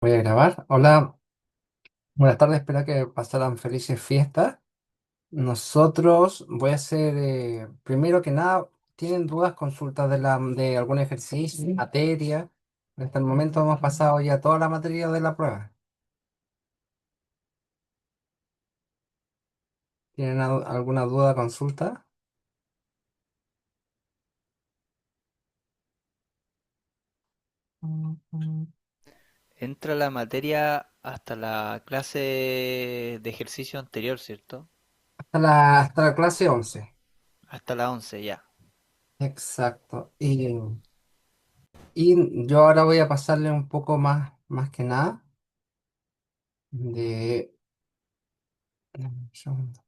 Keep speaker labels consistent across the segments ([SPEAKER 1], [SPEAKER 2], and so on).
[SPEAKER 1] Voy a grabar. Hola, buenas tardes, espero que pasaran felices fiestas. Nosotros voy a hacer, primero que nada, ¿tienen dudas, consultas de algún ejercicio, materia? Hasta el momento hemos pasado ya toda la materia de la prueba. ¿Tienen alguna duda, consulta?
[SPEAKER 2] Entra la materia hasta la clase de ejercicio anterior, ¿cierto?
[SPEAKER 1] Hasta la clase 11.
[SPEAKER 2] Hasta la 11 ya.
[SPEAKER 1] Exacto. Y yo ahora voy a pasarle un poco más que nada un segundo.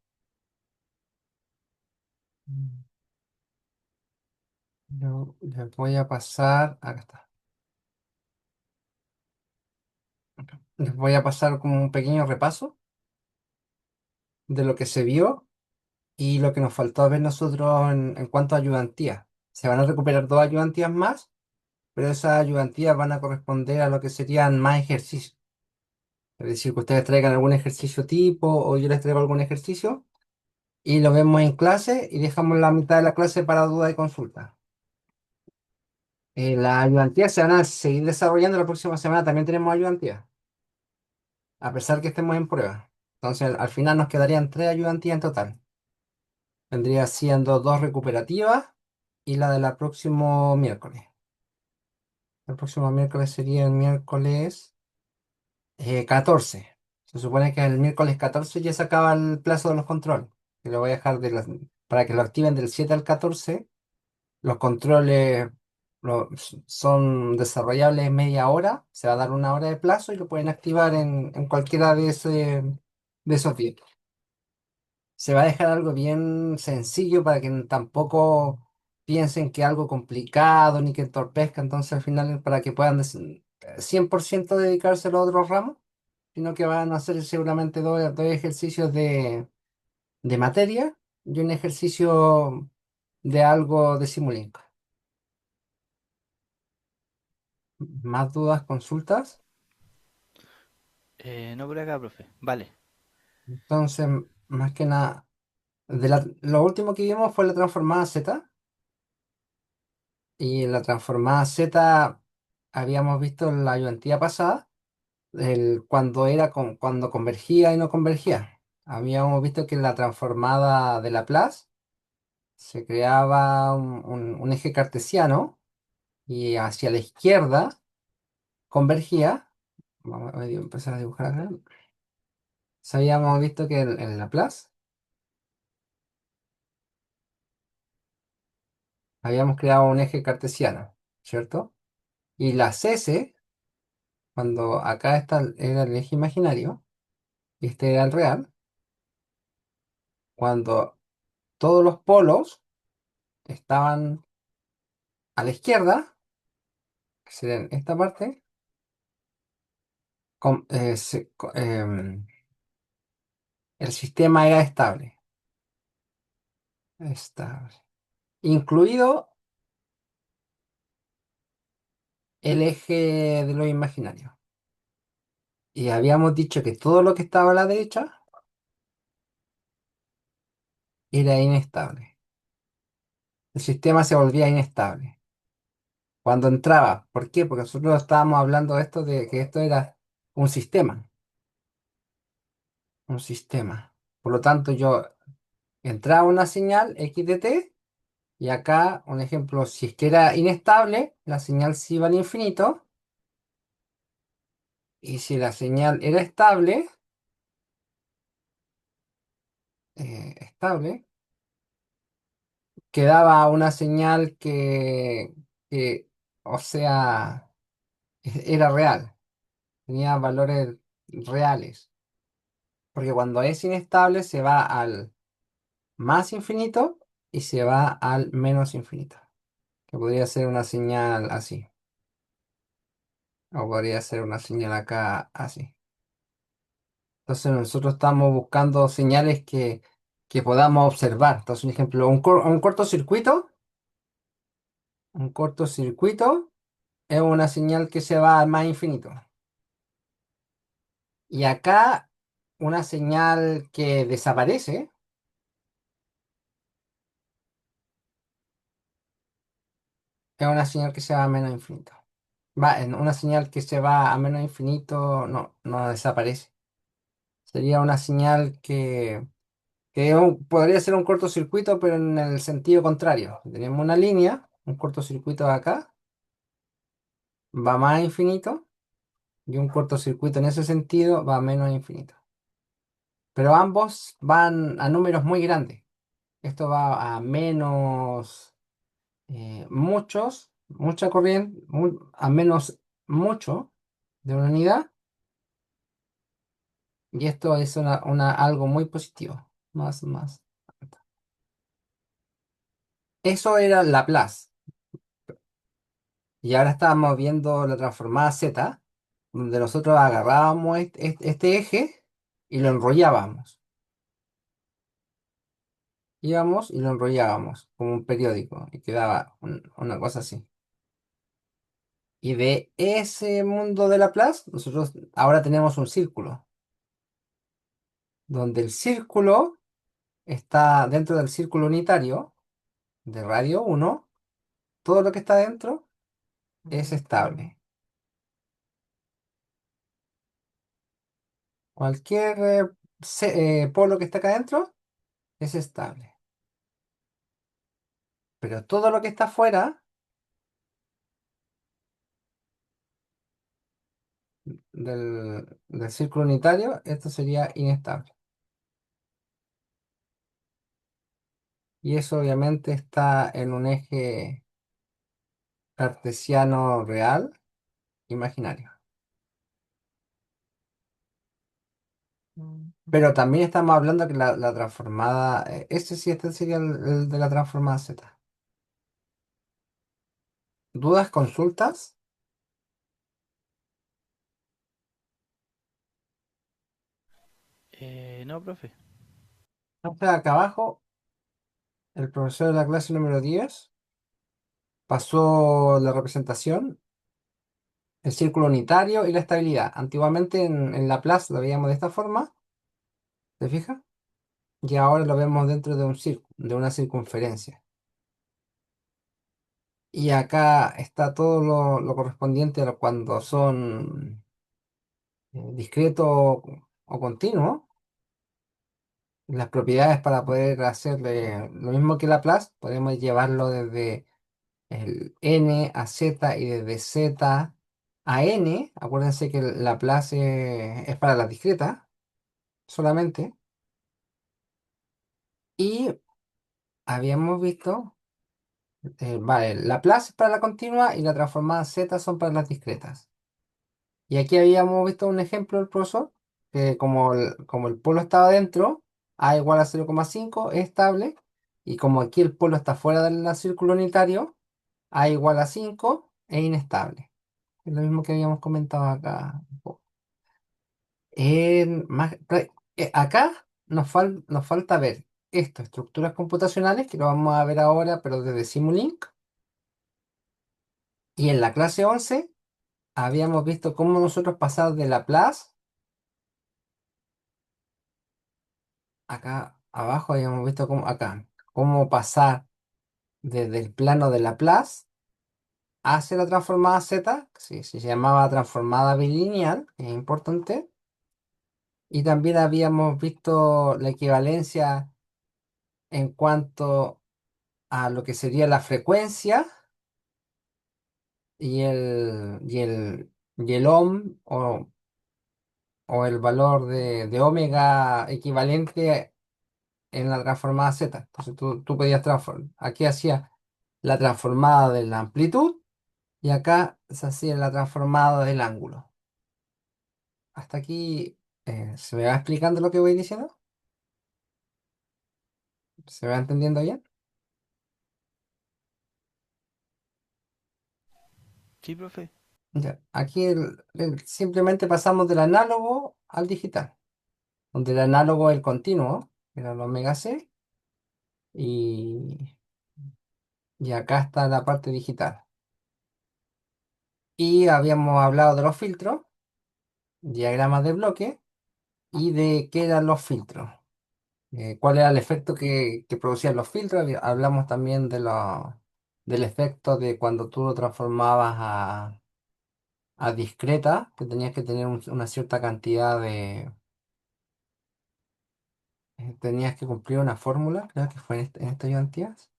[SPEAKER 1] Yo les voy a pasar, acá está. Les voy a pasar como un pequeño repaso de lo que se vio y lo que nos faltó ver nosotros en cuanto a ayudantías. Se van a recuperar dos ayudantías más, pero esas ayudantías van a corresponder a lo que serían más ejercicios. Es decir, que ustedes traigan algún ejercicio tipo o yo les traigo algún ejercicio y lo vemos en clase y dejamos la mitad de la clase para duda y consulta. Las ayudantías se van a seguir desarrollando la próxima semana. También tenemos ayudantías, a pesar que estemos en prueba. Entonces, al final nos quedarían tres ayudantías en total. Vendría siendo dos recuperativas y la de la próximo miércoles. El próximo miércoles sería el miércoles 14. Se supone que el miércoles 14 ya se acaba el plazo de los controles. Que lo voy a dejar para que lo activen del 7 al 14. Los controles son desarrollables en media hora. Se va a dar una hora de plazo y lo pueden activar en cualquiera de esos días. Se va a dejar algo bien sencillo para que tampoco piensen que algo complicado ni que entorpezca, entonces al final para que puedan 100% dedicarse a los otros ramos, sino que van a hacer seguramente dos ejercicios de materia y un ejercicio de algo de Simulink. ¿Más dudas, consultas?
[SPEAKER 2] No por acá, profe. Vale.
[SPEAKER 1] Entonces, más que nada, lo último que vimos fue la transformada Z. Y en la transformada Z habíamos visto la ayudantía pasada, cuando convergía y no convergía. Habíamos visto que en la transformada de Laplace se creaba un eje cartesiano y hacia la izquierda convergía. Vamos a empezar a dibujar acá. Habíamos visto que en Laplace habíamos creado un eje cartesiano, ¿cierto? Y las S, cuando acá era el eje imaginario y este era el real, cuando todos los polos estaban a la izquierda, que sería en esta parte, el sistema era estable, incluido el eje de lo imaginario. Y habíamos dicho que todo lo que estaba a la derecha era inestable. El sistema se volvía inestable cuando entraba. ¿Por qué? Porque nosotros estábamos hablando de esto, de que esto era un sistema, un sistema. Por lo tanto, yo entraba una señal x de t. Y acá, un ejemplo, si es que era inestable, la señal se iba al infinito. Y si la señal era estable, quedaba una señal que, o sea, era real, tenía valores reales. Porque cuando es inestable se va al más infinito y se va al menos infinito. Que podría ser una señal así. O podría ser una señal acá así. Entonces nosotros estamos buscando señales que podamos observar. Entonces, un ejemplo, un cortocircuito es una señal que se va al más infinito. Y acá una señal que desaparece es una señal que se va a menos infinito. Una señal que se va a menos infinito no desaparece. Sería una señal que podría ser un cortocircuito, pero en el sentido contrario. Tenemos una línea, un cortocircuito de acá, va más a infinito, y un cortocircuito en ese sentido va a menos a infinito. Pero ambos van a números muy grandes. Esto va a menos mucha corriente, a menos mucho de una unidad, y esto es algo muy positivo. Más. Eso era Laplace. Y ahora estábamos viendo la transformada Z, donde nosotros agarrábamos este eje y lo enrollábamos. Íbamos y lo enrollábamos como un periódico y quedaba una cosa así. Y de ese mundo de Laplace, nosotros ahora tenemos un círculo, donde el círculo está dentro del círculo unitario de radio 1. Todo lo que está dentro es estable. Cualquier polo que está acá adentro es estable. Pero todo lo que está afuera del círculo unitario, esto sería inestable. Y eso obviamente está en un eje cartesiano real imaginario. Pero también estamos hablando que la transformada, este sería el de la transformada Z. ¿Dudas, consultas?
[SPEAKER 2] No, profe.
[SPEAKER 1] Entonces, acá abajo, el profesor de la clase número 10 pasó la representación, el círculo unitario y la estabilidad. Antiguamente en Laplace lo veíamos de esta forma, ¿te fijas? Y ahora lo vemos dentro de un círculo, de una circunferencia. Y acá está todo lo correspondiente a cuando son discretos o continuos. Las propiedades para poder hacerle lo mismo que Laplace, podemos llevarlo desde el n a z y desde z a n. Acuérdense que el Laplace es para las discretas solamente. Y habíamos visto, vale, Laplace es para la continua y la transformada z son para las discretas. Y aquí habíamos visto un ejemplo del profesor, que como el polo estaba dentro, a igual a 0,5 es estable, y como aquí el polo está fuera del círculo unitario, a igual a 5 es inestable. Es lo mismo que habíamos comentado acá. Acá nos falta ver esto, estructuras computacionales, que lo vamos a ver ahora, pero desde Simulink. Y en la clase 11 habíamos visto cómo nosotros pasamos de Laplace. Acá abajo habíamos visto cómo pasar desde el plano de Laplace hacia la transformada Z, que se llamaba transformada bilineal, que es importante. Y también habíamos visto la equivalencia en cuanto a lo que sería la frecuencia y el ohm o el valor de omega equivalente en la transformada Z. Entonces tú podías transformar. Aquí hacía la transformada de la amplitud y acá se hacía la transformada del ángulo. Hasta aquí se me va explicando lo que voy diciendo. ¿Se va entendiendo bien?
[SPEAKER 2] Sí, profe.
[SPEAKER 1] Ya. Aquí simplemente pasamos del análogo al digital, donde el análogo es el continuo, que era el omega c, y, y acá está la parte digital. Y habíamos hablado de los filtros, diagramas de bloque, y de qué eran los filtros. Cuál era el efecto que producían los filtros. Hablamos también del efecto de cuando tú lo transformabas a discreta, que tenías que tener una cierta cantidad de... tenías que cumplir una fórmula, creo que fue en esta ayudantías.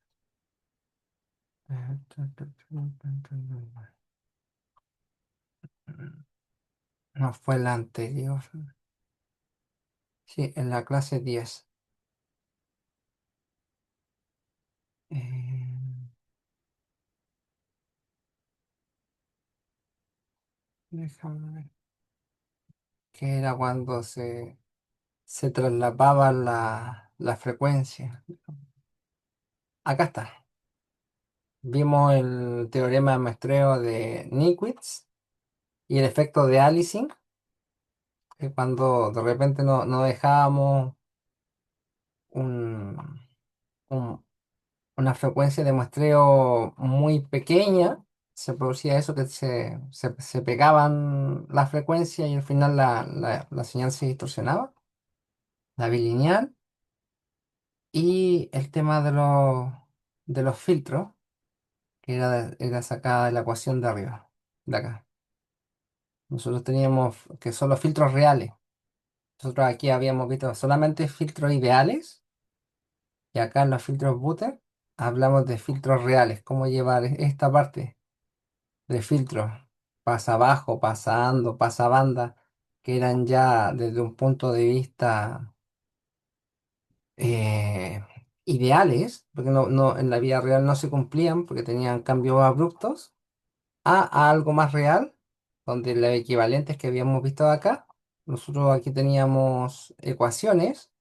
[SPEAKER 1] No fue la anterior. Sí, en la clase 10. Eh, déjame ver. Que era cuando se trasladaba la frecuencia. Acá está. Vimos el teorema de muestreo de Nikic y el efecto de Aliasing, que cuando de repente no dejábamos un, un- una frecuencia de muestreo muy pequeña, se producía eso que se pegaban las frecuencias y al final la señal se distorsionaba, la bilineal, y el tema de los filtros, que era sacada de la ecuación de arriba, de acá. Nosotros teníamos que son los filtros reales. Nosotros aquí habíamos visto solamente filtros ideales y acá en los filtros Butter hablamos de filtros reales, cómo llevar esta parte de filtros, pasa abajo, pasa ando, pasa banda, que eran ya desde un punto de vista eh, ideales, porque en la vida real no se cumplían porque tenían cambios abruptos, a algo más real, donde los equivalentes que habíamos visto acá, nosotros aquí teníamos ecuaciones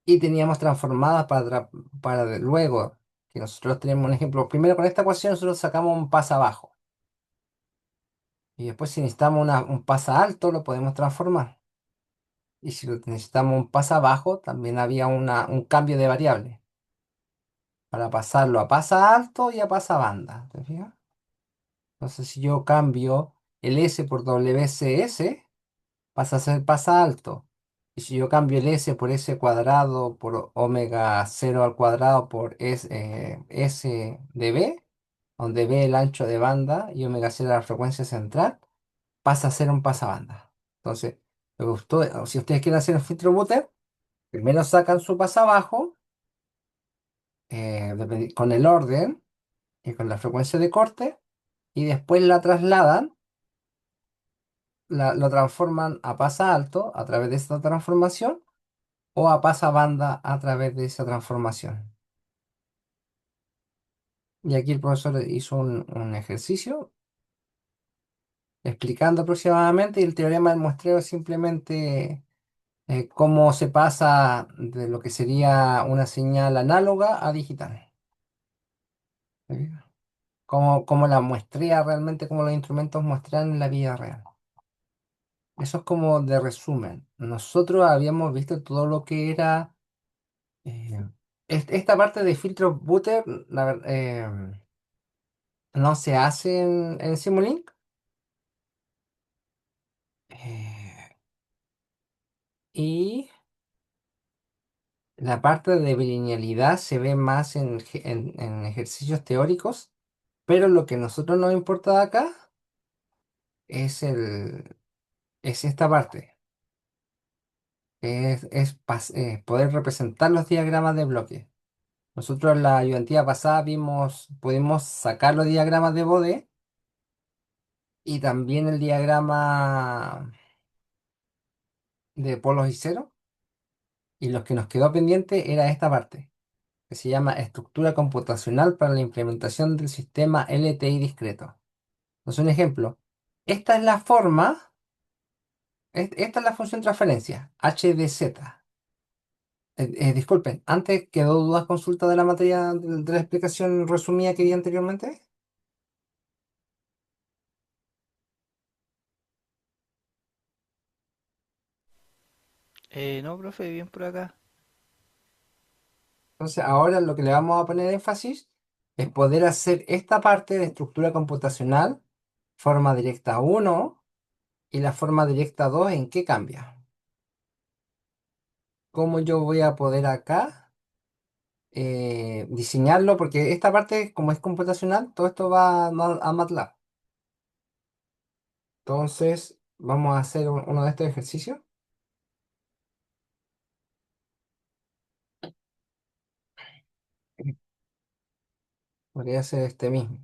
[SPEAKER 1] y teníamos transformadas para luego, que nosotros tenemos un ejemplo, primero con esta ecuación nosotros sacamos un pasa abajo y después si necesitamos un pasa alto lo podemos transformar. Y si necesitamos un pasa abajo, también había un cambio de variable para pasarlo a pasa alto y a pasa banda. ¿Te fijas? Entonces si yo cambio el S por WCS, pasa a ser pasa alto. Y si yo cambio el S por S cuadrado por omega cero al cuadrado por S de B, donde B el ancho de banda y omega cero la frecuencia central, pasa a ser un pasabanda. Entonces, si ustedes quieren hacer un filtro Butter, primero sacan su pasabajo con el orden y con la frecuencia de corte y después la trasladan, lo transforman a pasa alto a través de esta transformación o a pasabanda a través de esa transformación. Y aquí el profesor hizo un ejercicio explicando aproximadamente y el teorema del muestreo es simplemente cómo se pasa de lo que sería una señal análoga a digital. ¿Sí? Cómo la muestrea realmente, cómo los instrumentos muestran en la vida real. Eso es como de resumen. Nosotros habíamos visto todo lo que era eh, esta parte de filtros Butter, no se hace en Simulink. eh, y la parte de bilinealidad se ve más en ejercicios teóricos, pero lo que a nosotros nos importa de acá es esta parte, que es poder representar los diagramas de bloque. Nosotros en la ayudantía pasada pudimos sacar los diagramas de Bode y también el diagrama de polos y cero, y lo que nos quedó pendiente era esta parte que se llama Estructura computacional para la implementación del sistema LTI discreto. Entonces, un ejemplo, esta es la forma, esta es la función transferencia, HDZ. Disculpen, antes quedó dudas consulta de la materia de la explicación resumida que di anteriormente.
[SPEAKER 2] No, profe, bien por acá.
[SPEAKER 1] Entonces, ahora lo que le vamos a poner énfasis es poder hacer esta parte de estructura computacional, forma directa uno y la forma directa 2 ¿en qué cambia? cómo yo voy a poder acá diseñarlo, porque esta parte, como es computacional, todo esto va a MATLAB. Entonces, vamos a hacer uno de estos ejercicios. Podría ser este mismo.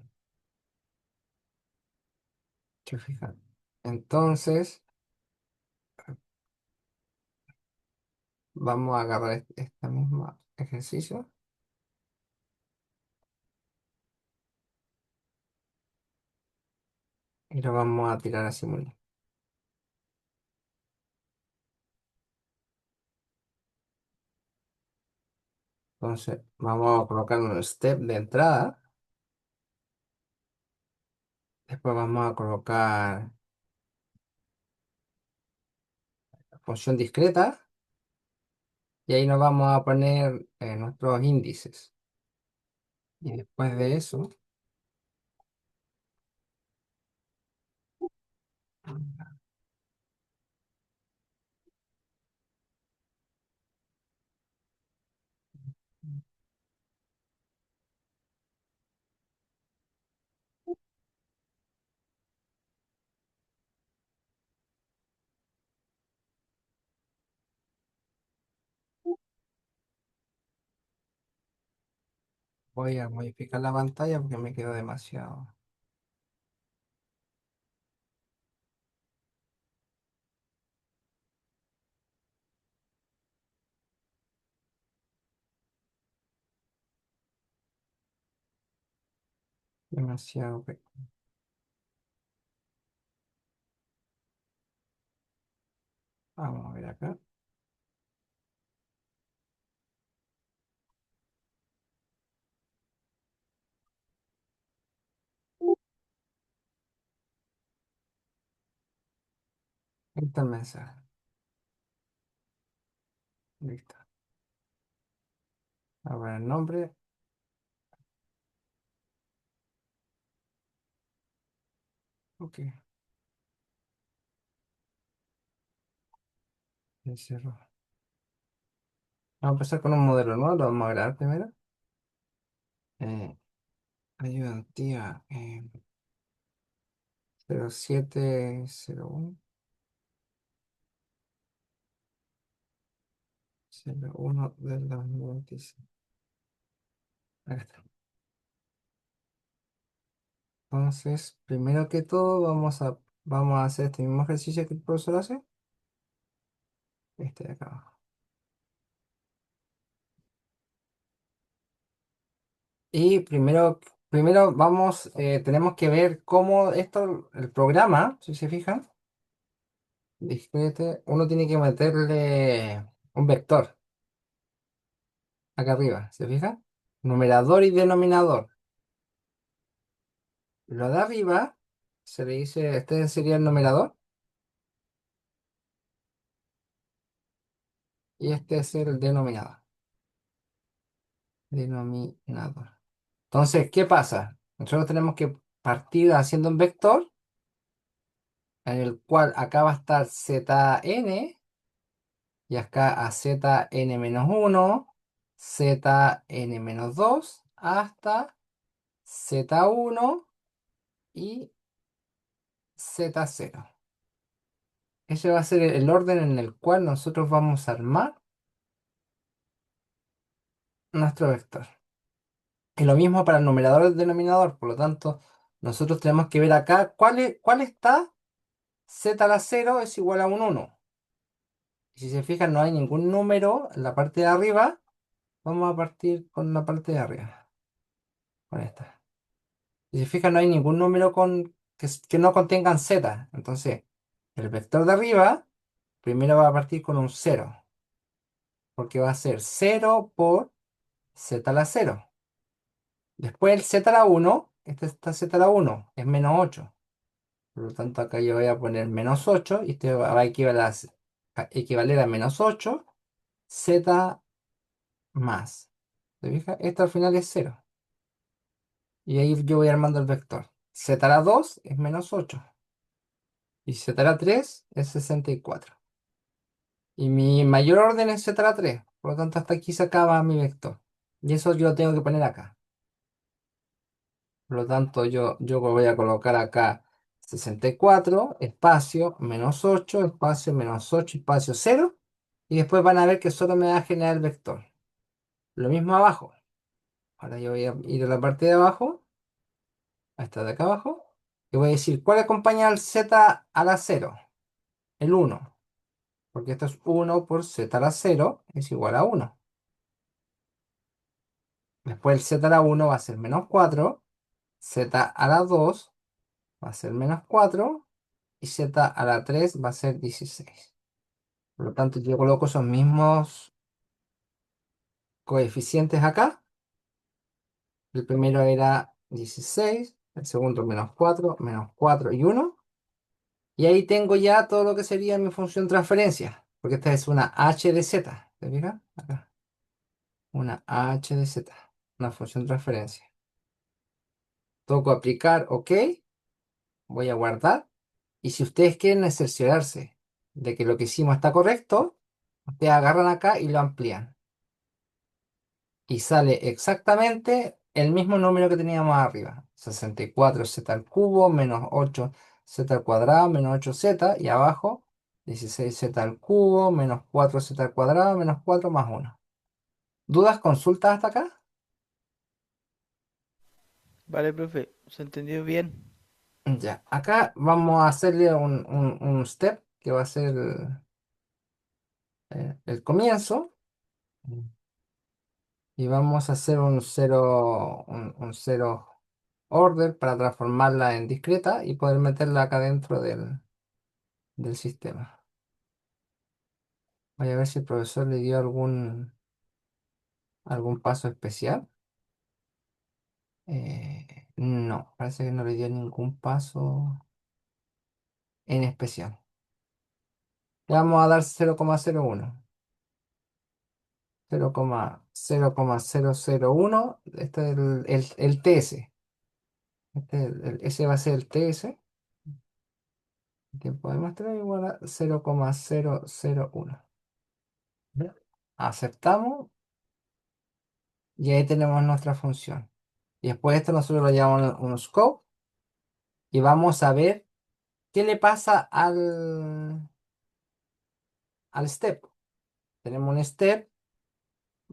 [SPEAKER 1] ¿Se fijan? Entonces, vamos a agarrar este mismo ejercicio y lo vamos a tirar a simular. Entonces, vamos a colocar un step de entrada. Después vamos a colocar función discreta y ahí nos vamos a poner nuestros índices. Y después de eso, voy a modificar la pantalla porque me quedó demasiado. Vamos a ver acá. Ahí está el mensaje. Listo. Ahora el nombre. Ok. Encierro. Vamos a empezar con un modelo nuevo. Lo vamos a grabar primero. Eh, ayudantía 0701 01 del 2026. Acá está. Entonces, primero que todo, vamos a hacer este mismo ejercicio que el profesor hace. Este de acá abajo. Y primero tenemos que ver cómo esto, el programa, si se fijan, discrete, uno tiene que meterle un vector acá arriba, ¿se fijan? Numerador y denominador. Lo de arriba se le dice, este sería el numerador y este es el denominador. Denominador. Entonces, ¿qué pasa? Nosotros tenemos que partir haciendo un vector en el cual acá va a estar zn y acá a zn-1, zn-2 hasta z1 y z0. Ese va a ser el orden en el cual nosotros vamos a armar nuestro vector. Y lo mismo para el numerador y el denominador. Por lo tanto, nosotros tenemos que ver acá cuál está z a la 0 es igual a un 1. Y si se fijan, no hay ningún número en la parte de arriba. Vamos a partir con la parte de arriba, con esta. Si se fijan, no hay ningún número que no contengan z. Entonces, el vector de arriba primero va a partir con un 0, porque va a ser 0 por z a la 0. Después el z a la 1, esta z a la 1 es -8. Por lo tanto, acá yo voy a poner -8 y este va a equivaler a -8 z más. ¿Se fija? Esto al final es 0. Y ahí yo voy armando el vector. Z a la 2 es -8. Y z a la 3 es 64. Y mi mayor orden es z a la 3. Por lo tanto, hasta aquí se acaba mi vector. Y eso yo lo tengo que poner acá. Por lo tanto, yo voy a colocar acá 64 espacio, -8 espacio, -8 espacio, 0. Y después van a ver que solo me va a generar el vector. Lo mismo abajo. Ahora yo voy a ir a la parte de abajo, a esta de acá abajo, y voy a decir, ¿cuál acompaña al z a la 0? El 1, porque esto es 1 por z a la 0 es igual a 1. Después el z a la 1 va a ser -4, z a la 2 va a ser -4 y z a la 3 va a ser 16. Por lo tanto, yo coloco esos mismos coeficientes acá. El primero era 16, el segundo -4 y 1. Y ahí tengo ya todo lo que sería mi función transferencia, porque esta es una h de z. ¿Te fijas? Acá. Una h de z, una función transferencia. Toco aplicar, OK, voy a guardar. Y si ustedes quieren cerciorarse de que lo que hicimos está correcto, ustedes agarran acá y lo amplían. Y sale exactamente el mismo número que teníamos arriba. 64z al cubo menos 8z al cuadrado menos 8z. Y abajo 16z al cubo menos 4z al cuadrado menos 4 más 1. ¿Dudas, consultas hasta acá?
[SPEAKER 2] Vale, profe, ¿se entendió bien?
[SPEAKER 1] Ya, acá vamos a hacerle un step que va a ser el comienzo. Y vamos a hacer un cero order para transformarla en discreta y poder meterla acá dentro del sistema. Voy a ver si el profesor le dio algún paso especial. No, parece que no le dio ningún paso en especial. Le vamos a dar 0,01. 0,001. Este es el TS. Ese va a ser el TS. Tiempo de muestra igual a 0,001. ¿Ya? Aceptamos y ahí tenemos nuestra función. Y después esto nosotros lo llamamos un scope y vamos a ver qué le pasa al step. Tenemos un step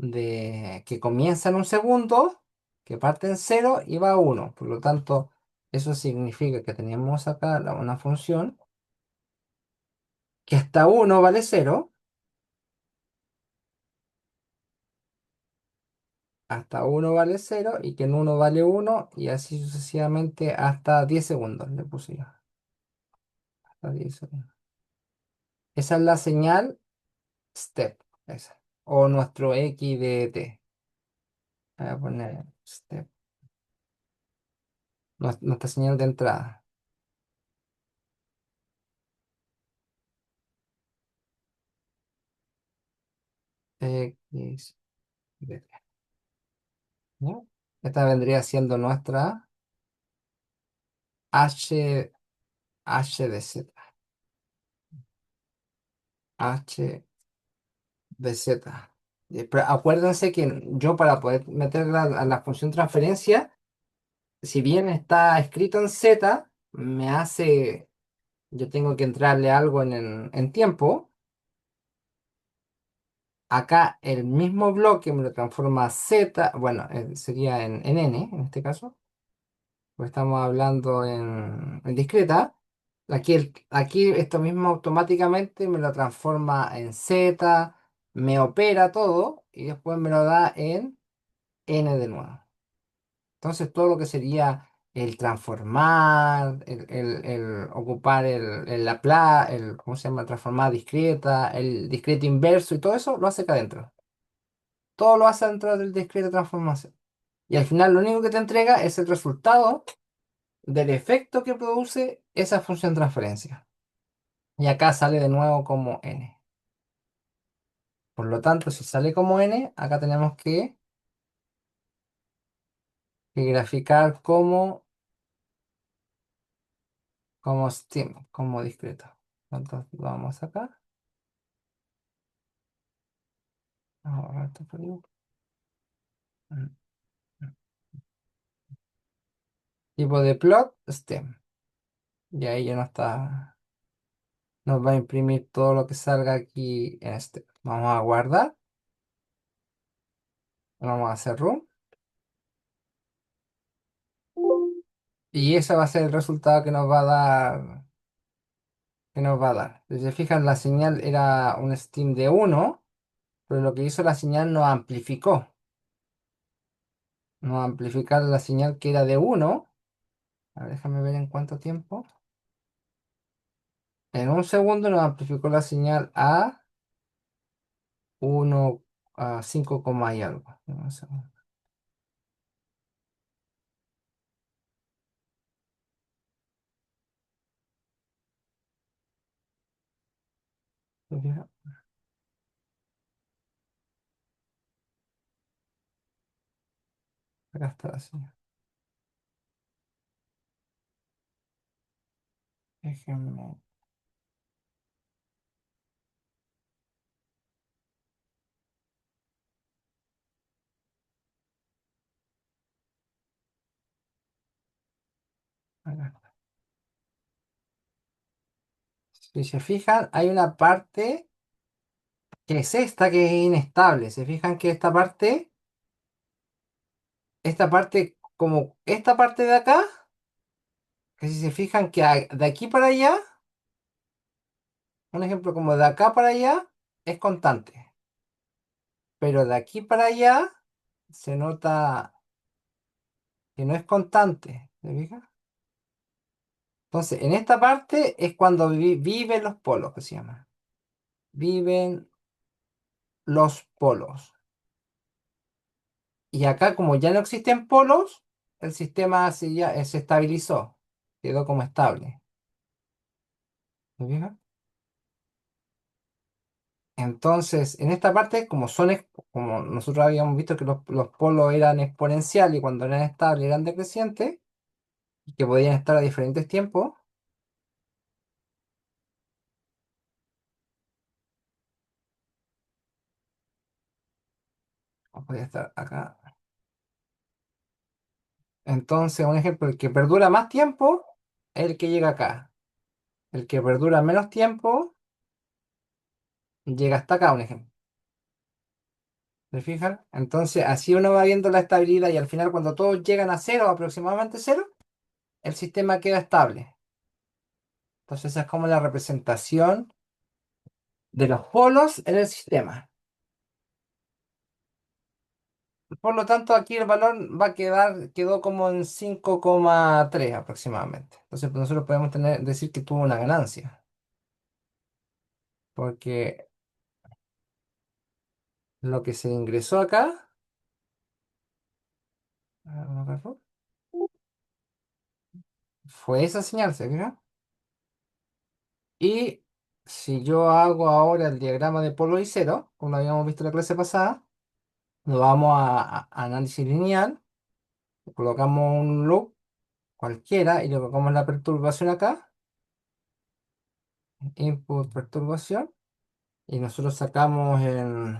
[SPEAKER 1] que comienza en un segundo, que parte en 0 y va a 1. Por lo tanto, eso significa que tenemos acá una función que hasta 1 vale 0, hasta 1 vale 0 y que en 1 vale 1 y así sucesivamente hasta 10 segundos le puse yo. Hasta 10 segundos. Esa es la señal step, esa. O nuestro x de t. Voy a poner step, nuestra señal de entrada. X de t. ¿Ya? Esta vendría siendo nuestra h, h de z. H de z. Pero acuérdense que yo para poder meterla a la función transferencia, si bien está escrito en Z, yo tengo que entrarle algo en tiempo. Acá el mismo bloque me lo transforma a Z, bueno, sería en N en este caso, porque estamos hablando en discreta. Aquí esto mismo automáticamente me lo transforma en Z, me opera todo y después me lo da en N de nuevo. Entonces todo lo que sería el transformar, el ocupar el Laplace, ¿cómo se llama? Transformar discreta, el discreto inverso y todo eso lo hace acá adentro. Todo lo hace dentro del discreto transformación. Y al final lo único que te entrega es el resultado del efecto que produce esa función transferencia. Y acá sale de nuevo como n. Por lo tanto, si sale como n, acá tenemos que graficar como discreto. Entonces vamos acá. Tipo de plot stem. Y ahí ya no está. Nos va a imprimir todo lo que salga aquí en este. Vamos a guardar. Vamos a hacer room. Y ese va a ser el resultado que nos va a dar. Que nos va a dar. Si se fijan, la señal era un stem de 1, pero lo que hizo la señal nos amplificó. Nos amplificar la señal que era de 1. A ver, déjame ver en cuánto tiempo. En un segundo nos amplificó la señal a 1, a 5, y algo. Un segundo. ¿Se fijan? Acá está la señal. Déjenme. Acá. Si se fijan, hay una parte que es esta que es inestable. Se fijan que como esta parte de acá, que si se fijan que de aquí para allá, un ejemplo como de acá para allá, es constante. Pero de aquí para allá se nota que no es constante. ¿Se fijan? Entonces, en esta parte es cuando viven los polos, que se llama. Viven los polos. Y acá, como ya no existen polos, el sistema se estabilizó, quedó como estable. ¿Me fijas? Entonces, en esta parte, como nosotros habíamos visto que los polos eran exponenciales y cuando eran estables eran decrecientes, y que podían estar a diferentes tiempos, o podía estar acá. Entonces, un ejemplo, el que perdura más tiempo es el que llega acá. El que perdura menos tiempo llega hasta acá, un ejemplo. ¿Se fijan? Entonces, así uno va viendo la estabilidad y al final, cuando todos llegan a cero, aproximadamente cero, el sistema queda estable. Entonces, esa es como la representación de los polos en el sistema. Por lo tanto, aquí el valor quedó como en 5,3 aproximadamente. Entonces, pues, nosotros podemos decir que tuvo una ganancia, porque lo que se ingresó acá, ¿no agarró? Fue esa señal, ¿se fija? Y si yo hago ahora el diagrama de polo y cero, como habíamos visto en la clase pasada, nos vamos a análisis lineal, colocamos un loop cualquiera y le colocamos la perturbación acá, input perturbación, y nosotros sacamos el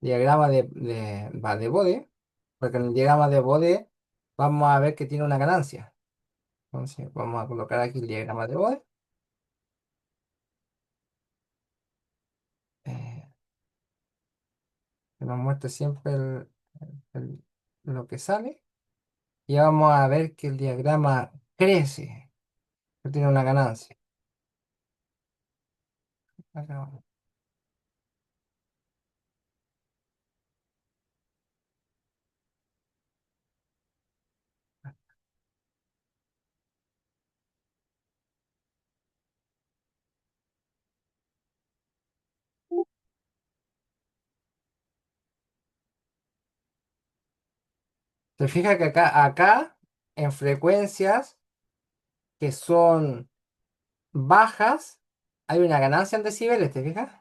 [SPEAKER 1] diagrama de Bode, porque en el diagrama de Bode vamos a ver que tiene una ganancia. Entonces vamos a colocar aquí el diagrama de Bode, eh, que nos muestra siempre el- lo que sale. Y vamos a ver que el diagrama crece, que tiene una ganancia. Acá. Se fija que acá, en frecuencias que son bajas, hay una ganancia en decibeles, ¿te fijas?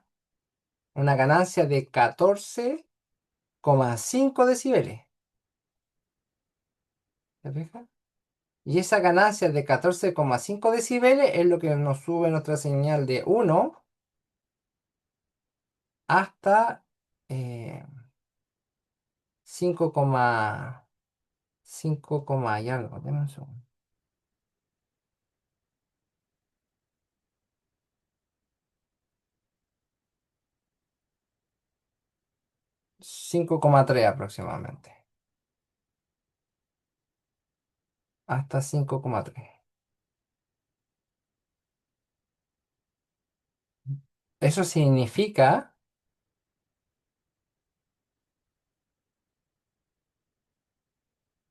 [SPEAKER 1] Una ganancia de 14,5 decibeles, ¿te fijas? Y esa ganancia de 14,5 decibeles es lo que nos sube nuestra señal de 1 hasta 5,5 y algo. Deme un segundo. 5,3 aproximadamente. Hasta 5,3. Eso significa,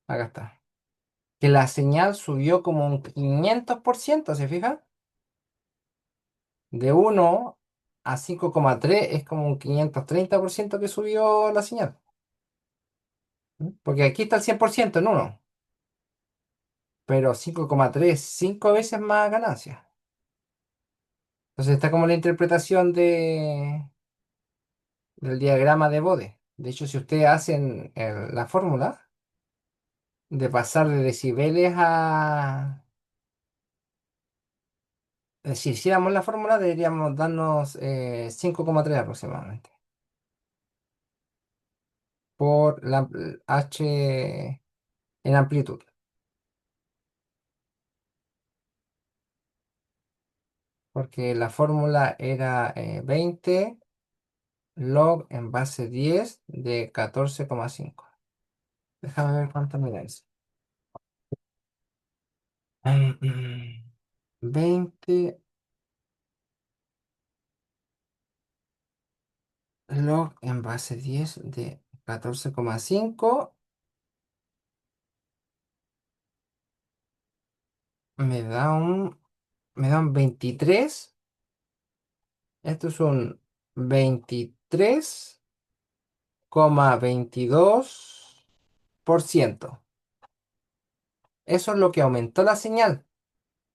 [SPEAKER 1] acá está, que la señal subió como un 500%, ¿se fija? De 1 a 5,3 es como un 530% que subió la señal. ¿Mm? Porque aquí está el 100% en uno, pero 5,3, 5 veces más ganancia. Entonces está como la interpretación del diagrama de Bode. De hecho, si ustedes hacen la fórmula de pasar de decibeles a... Si hiciéramos la fórmula, deberíamos darnos 5,3 aproximadamente por la H en amplitud. Porque la fórmula era 20 log en base 10 de 14,5. Déjame ver cuánto me da eso. 20 log en base 10 de 14,5 me da un, me da un 23. Esto es un 23,22%. Eso es lo que aumentó la señal,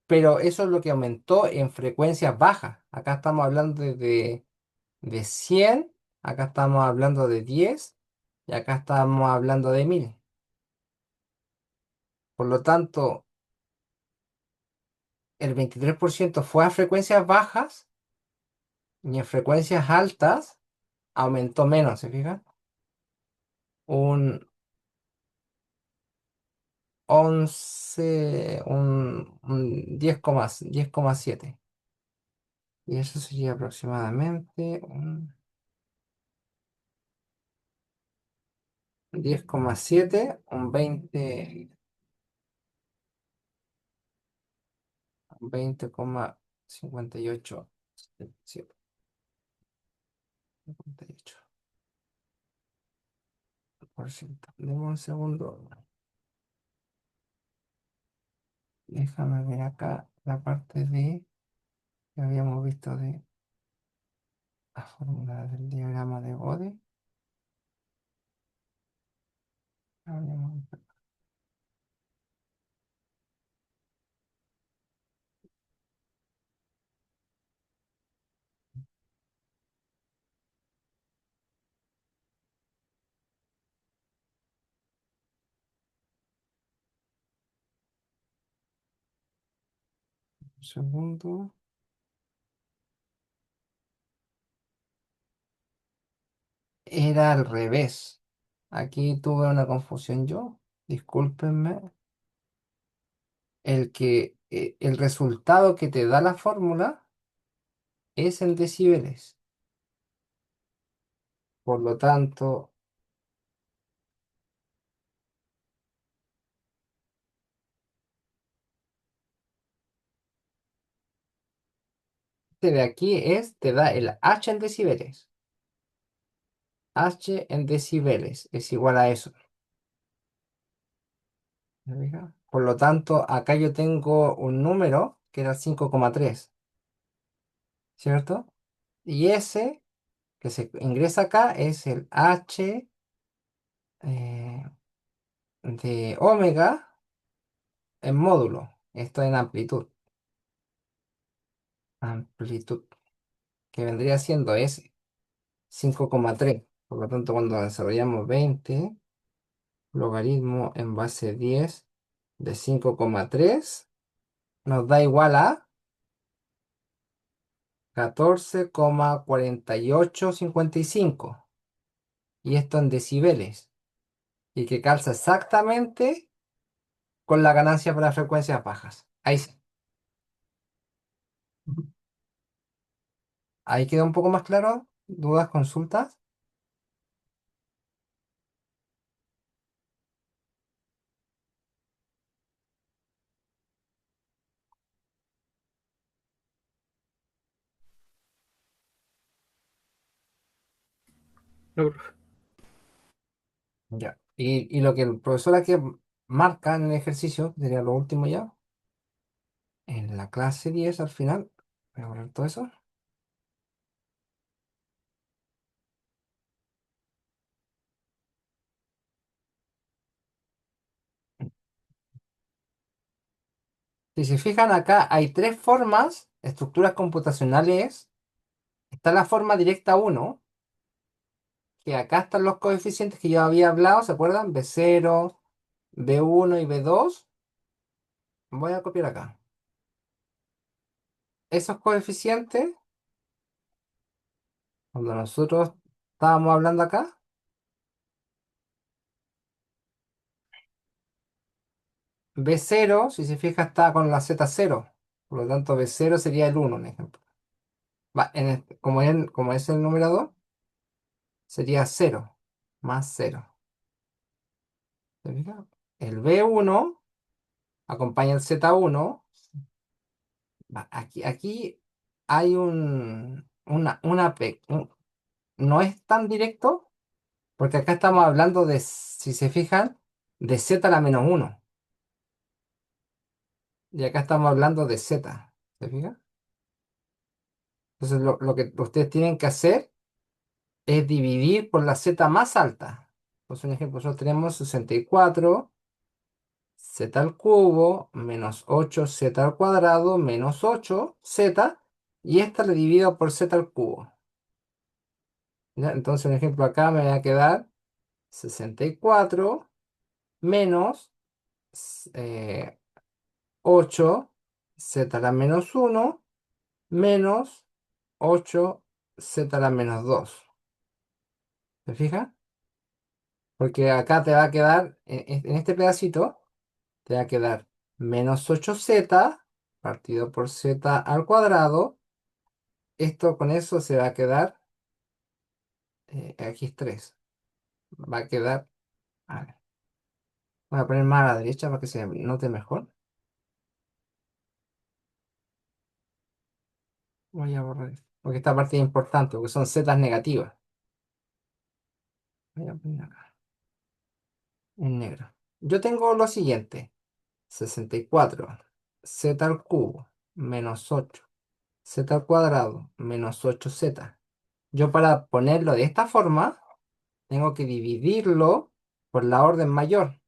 [SPEAKER 1] pero eso es lo que aumentó en frecuencias bajas. Acá estamos hablando de 100, acá estamos hablando de 10 y acá estamos hablando de 1000. Por lo tanto, el 23% fue a frecuencias bajas y en frecuencias altas aumentó menos, ¿se fijan? Un un 10,7. Y eso sería aproximadamente un 10,7, un 20,58. 58%. Deme un segundo. Déjame ver acá la parte que habíamos visto de la fórmula del diagrama de Bode. Habíamos visto un segundo. Era al revés. Aquí tuve una confusión yo. Discúlpenme. El resultado que te da la fórmula es en decibeles. Por lo tanto, este de aquí te da el H en decibeles. H en decibeles es igual a eso. ¿Me fija? Por lo tanto, acá yo tengo un número que era 5,3, ¿cierto? Y ese que se ingresa acá es el H eh, de omega en módulo. Esto en amplitud. Amplitud, que vendría siendo ese, 5,3. Por lo tanto, cuando desarrollamos 20, logaritmo en base 10 de 5,3 nos da igual a 14,4855. Y esto en decibeles. y que calza exactamente con la ganancia para frecuencias bajas. Ahí sí. Ujú. Ahí queda un poco más claro. ¿Dudas, consultas?
[SPEAKER 2] No, profe.
[SPEAKER 1] Ya. Y lo que el profesor aquí marca en el ejercicio, sería lo último ya, en la clase 10 al final, voy a borrar todo eso. Si se fijan acá, hay tres formas, estructuras computacionales. Está la forma directa uno, que acá están los coeficientes que yo había hablado, ¿se acuerdan? B0, B1 y B2. Voy a copiar acá. Esos coeficientes, cuando nosotros estábamos hablando acá, B0, si se fija, está con la Z0. Por lo tanto, B0 sería el 1, un ejemplo. Como es el numerador, sería 0 más 0. ¿Se fija? El B1 acompaña el Z1. Aquí hay no es tan directo, porque acá estamos hablando de, si se fijan, de Z a la menos uno. Y acá estamos hablando de Z. ¿Se fijan? Entonces lo que ustedes tienen que hacer es dividir por la Z más alta. Pues un ejemplo, nosotros tenemos 64 Z al cubo menos 8Z al cuadrado menos 8Z, y esta le divido por Z al cubo. ¿Ya? Entonces, un ejemplo, acá me va a quedar 64 menos 8Z a la menos uno menos 8Z a la menos dos. ¿Se fija? Porque acá te va a quedar, en este pedacito, te va a quedar menos 8Z partido por Z al cuadrado. Esto con eso se va a quedar, aquí es 3. Va a quedar, a ver, voy a poner más a la derecha para que se note mejor. Voy a borrar esto, porque esta parte es importante, porque son zetas negativas. Voy a poner acá, en negro. Yo tengo lo siguiente: 64 z al cubo menos 8 z al cuadrado menos 8Z. Yo, para ponerlo de esta forma, tengo que dividirlo por la orden mayor.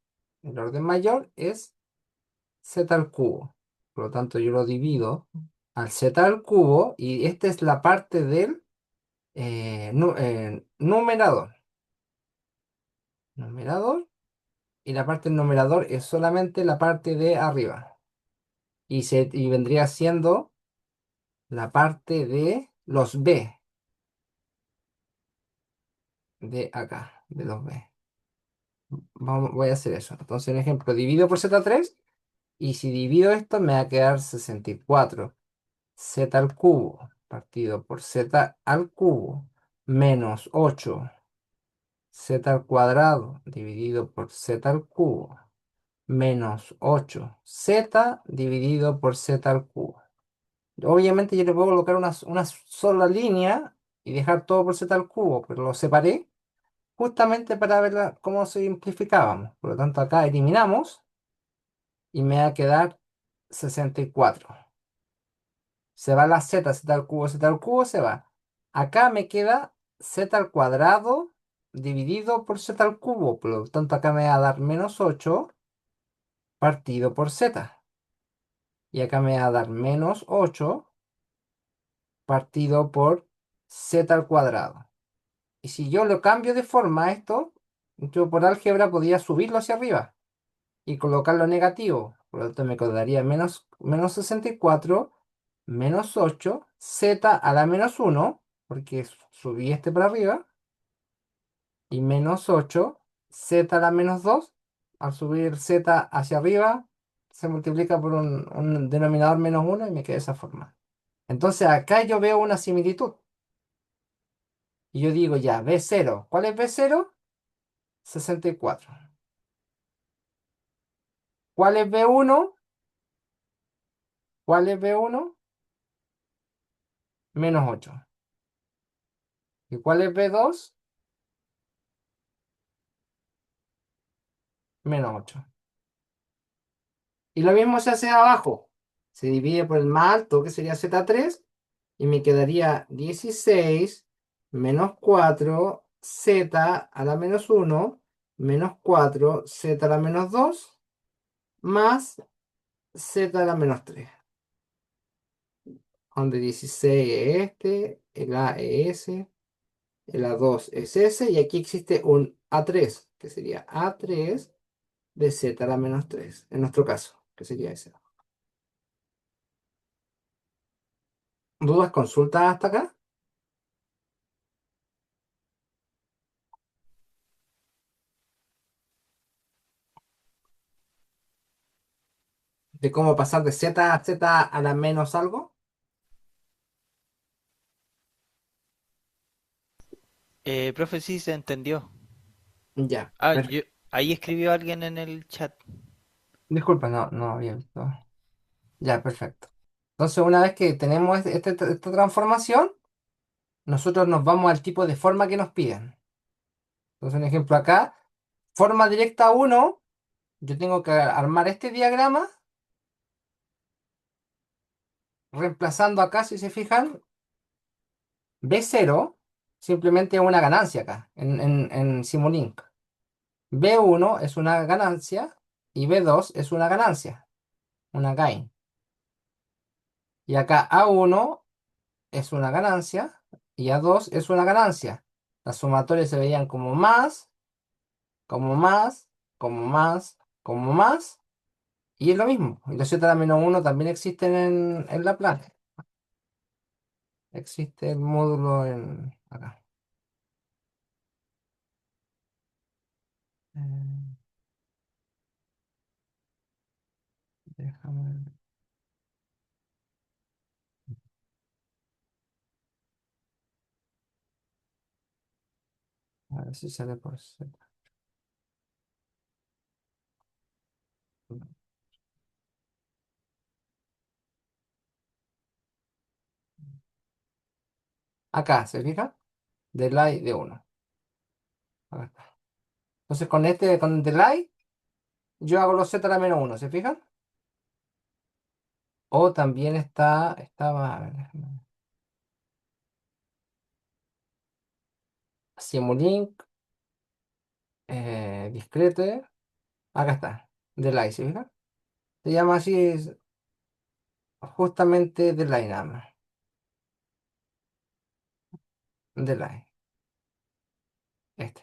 [SPEAKER 1] El orden mayor es z al cubo. Por lo tanto, yo lo divido al z al cubo, y esta es la parte del numerador. Numerador. Y la parte del numerador es solamente la parte de arriba. Y vendría siendo la parte de los B, de acá, de los B. Voy a hacer eso. Entonces, en ejemplo, divido por Z3, y si divido esto me va a quedar 64 Z al cubo partido por Z al cubo menos 8 Z al cuadrado dividido por Z al cubo menos 8Z dividido por Z al cubo. Obviamente yo le puedo colocar una sola línea y dejar todo por Z al cubo, pero lo separé justamente para ver cómo se simplificábamos. Por lo tanto, acá eliminamos y me va a quedar 64. Se va la Z al cubo se va. Acá me queda Z al cuadrado dividido por Z al cubo. Por lo tanto, acá me va a dar menos 8 partido por Z. Y acá me va a dar menos 8 partido por Z al cuadrado. Y si yo lo cambio de forma a esto, yo por álgebra podía subirlo hacia arriba y colocarlo negativo. Por lo tanto, me quedaría menos 64 menos 8 Z a la menos uno, porque subí este para arriba, y menos 8 z a la menos 2. Al subir z hacia arriba, se multiplica por un denominador menos uno y me queda de esa forma. Entonces acá yo veo una similitud. Y yo digo ya, B0. ¿Cuál es B0? 64. ¿Cuál es B1? ¿Cuál es B1? Menos 8. ¿Y cuál es B2? Menos 8. Y lo mismo se hace abajo. Se divide por el más alto, que sería Z3, y me quedaría 16 menos 4 Z a la menos uno menos 4 Z a la menos 2 más Z a la menos 3. Donde 16 es este, el A es ese, el A2 es ese, y aquí existe un A3, que sería A3 de Z a la menos 3 en nuestro caso, que sería ese. ¿Dudas, consultas hasta acá? ¿De cómo pasar de Z a Z a la menos algo?
[SPEAKER 3] Profe, sí se entendió.
[SPEAKER 1] Ya,
[SPEAKER 3] Ah, ahí escribió alguien en el chat.
[SPEAKER 1] disculpa, no había visto. Ya, perfecto. Entonces, una vez que tenemos esta transformación, nosotros nos vamos al tipo de forma que nos piden. Entonces, un ejemplo acá, forma directa uno, yo tengo que armar este diagrama, reemplazando acá, si se fijan, B0 simplemente es una ganancia acá, en Simulink. B1 es una ganancia y B2 es una ganancia, una gain. Y acá A1 es una ganancia y A2 es una ganancia. Las sumatorias se veían como más, como más, como más, como más, y es lo mismo. Y los z menos uno también existen en Laplace. Existe el módulo en acá. Eh, déjame a ver si sale por Z. Acá, ¿se fija? Delay de uno. Acá está. Entonces con el delay, yo hago los z a la menos uno, ¿se fijan? O también estaba, a ver, Simulink, discrete. Acá está. Delay, ¿se fijan? Se llama así justamente delay nada más. Delay. Este.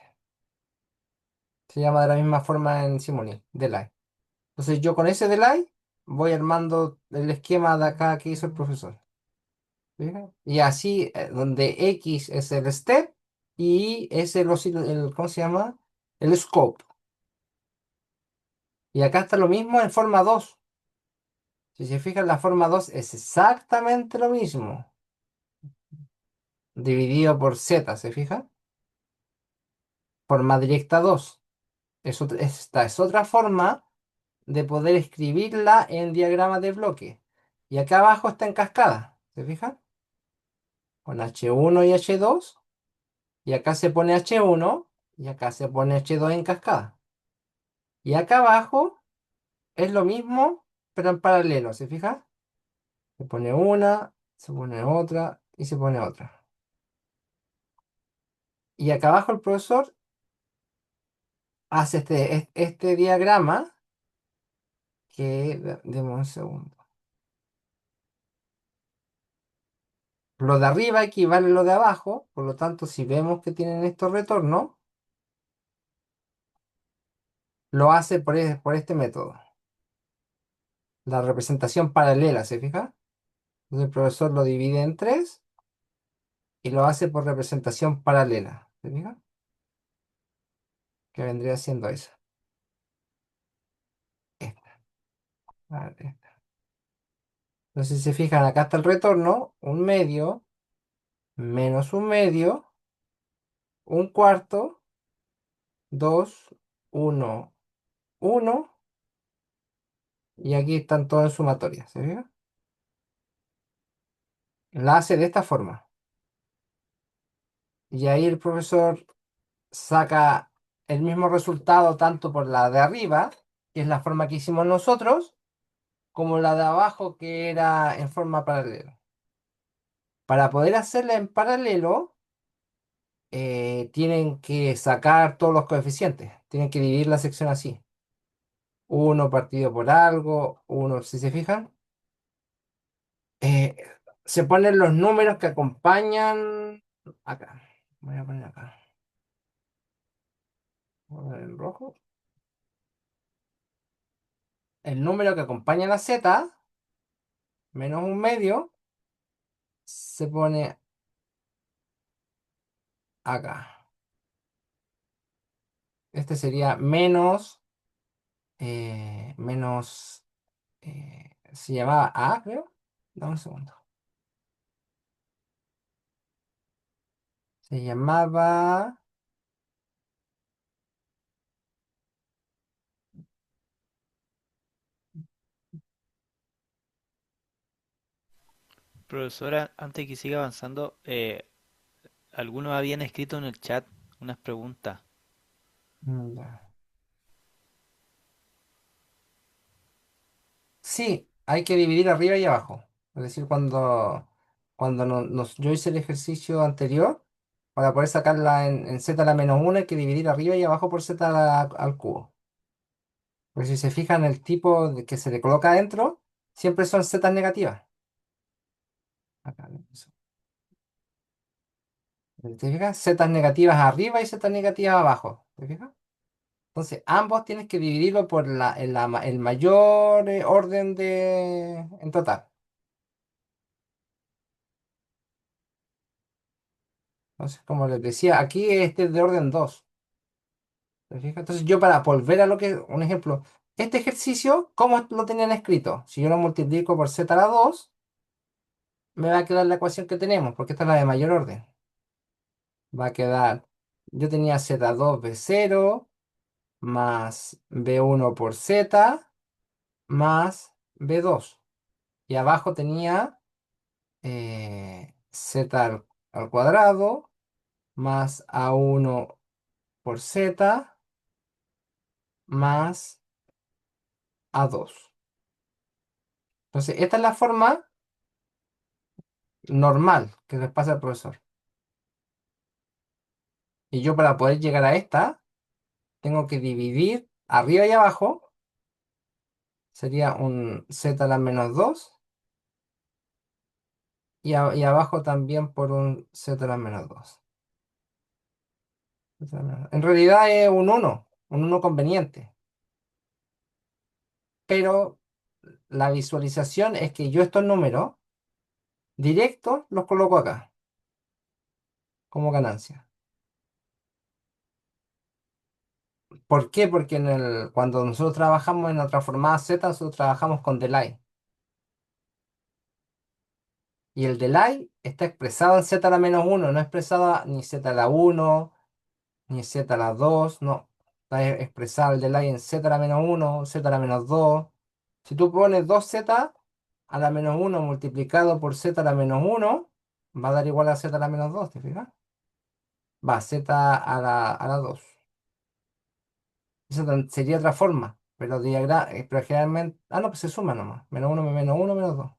[SPEAKER 1] Se llama de la misma forma en Simulink. Delay. Entonces yo con ese delay voy armando el esquema de acá que hizo el profesor. ¿Fija? Y así, donde X es el step y es ¿cómo se llama? El scope. Y acá está lo mismo en forma 2. Si se fijan, la forma 2 es exactamente lo mismo, dividido por Z, ¿se fijan? Forma directa 2. Esta es otra forma de poder escribirla en diagrama de bloque. Y acá abajo está en cascada, ¿se fijan? Con H1 y H2. Y acá se pone H1 y acá se pone H2 en cascada. Y acá abajo es lo mismo, pero en paralelo, ¿se fija? Se pone una, se pone otra y se pone otra. Y acá abajo el profesor hace este diagrama que, deme un segundo. Lo de arriba equivale a lo de abajo, por lo tanto, si vemos que tienen estos retornos, lo hace por este método. La representación paralela, ¿se fija? Entonces el profesor lo divide en tres y lo hace por representación paralela. ¿Se fija? que vendría siendo esa. Esta. Vale. Entonces, si se fijan, acá está el retorno, un medio, menos un medio, un cuarto, dos, uno, uno, y aquí están todas en sumatoria, ¿se fijan? La hace de esta forma. Y ahí el profesor saca el mismo resultado tanto por la de arriba, que es la forma que hicimos nosotros, como la de abajo, que era en forma paralela. Para poder hacerla en paralelo, tienen que sacar todos los coeficientes. Tienen que dividir la sección así. Uno partido por algo, uno, si se fijan. eh, Se ponen los números que acompañan acá. Voy a poner acá. Voy a poner en rojo. El número que acompaña la Z, menos un medio, se pone acá. Este sería menos, se llamaba A, creo. Dame un segundo. Se llamaba,
[SPEAKER 3] Profesora, antes que siga avanzando, algunos habían escrito en el chat unas preguntas.
[SPEAKER 1] ya. Sí, hay que dividir arriba y abajo. Es decir, cuando yo hice el ejercicio anterior, para poder sacarla en z a la menos 1 hay que dividir arriba y abajo por z al cubo. Porque si se fijan, el tipo que se le coloca adentro, siempre son z negativas. Acá, ¿no? Eso. ¿Te fijas? Z negativas arriba y z negativas abajo. ¿Te fijas? Entonces, ambos tienes que dividirlo por el mayor orden en total. Entonces, como les decía, aquí este es de orden 2. ¿Te fijas? Entonces, yo para volver a un ejemplo, este ejercicio, ¿cómo lo tenían escrito? Si yo lo multiplico por z a la 2, me va a quedar la ecuación que tenemos, porque esta es la de mayor orden. Va a quedar, yo tenía z2 b0 más b1 por z más b2. Y abajo tenía z al cuadrado más a1 por z más a2. Entonces, esta es la forma normal que les pasa al profesor. Y yo para poder llegar a esta, tengo que dividir arriba y abajo. Sería un z a la menos 2 y abajo también por un z a la menos 2. En realidad es un uno conveniente. Pero la visualización es que yo estos números directos los coloco acá como ganancia. ¿Por qué? Porque cuando nosotros trabajamos en la transformada Z, nosotros trabajamos con delay. Y el delay está expresado en z a la menos 1, no expresado ni z a la 1, ni z a la 2, no. Está expresado el delay en z a la menos 1, z a la menos 2. Si tú pones 2z a la menos 1 multiplicado por z a la menos 1, va a dar igual a z a la menos 2, ¿te fijas? Va, z a la 2. Esa sería otra forma, pero generalmente... Ah, no, pues se suma nomás. Menos 1, menos 1, menos 2.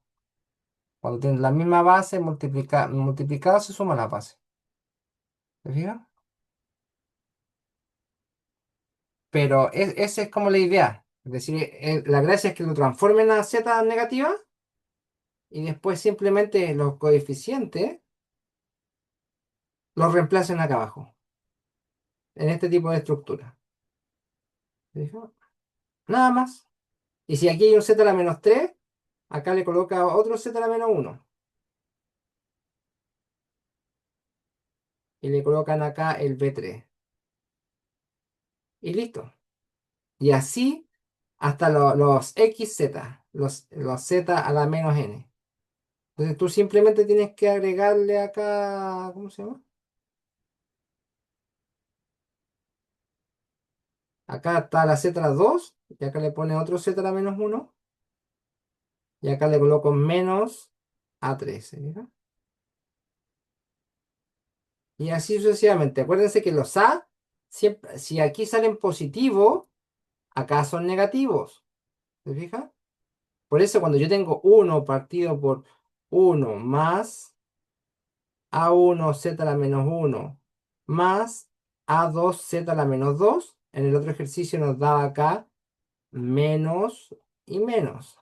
[SPEAKER 1] Cuando tienes la misma base multiplicado se suma la base. ¿Te fijas? Pero esa es como la idea. Es decir, la gracia es que lo transformen a z negativa y después simplemente los coeficientes los reemplacen acá abajo, en este tipo de estructura. ¿Te fijas? Nada más. Y si aquí hay un z a la menos 3, acá le coloca otro z a la menos 1. Y le colocan acá el b3. y listo. Y así hasta los XZ, los Z a la menos n. Entonces tú simplemente tienes que agregarle acá, ¿cómo se llama? Acá está la Z a la 2, y acá le pone otro Z a la menos uno, y acá le coloco menos A3, ¿se fija? Y así sucesivamente. Acuérdense que los A, siempre, si aquí salen positivos, acá son negativos. ¿Se fija? Por eso cuando yo tengo uno partido por uno más A1 Z a la menos uno más A2 Z a la menos 2, en el otro ejercicio nos daba acá menos y menos.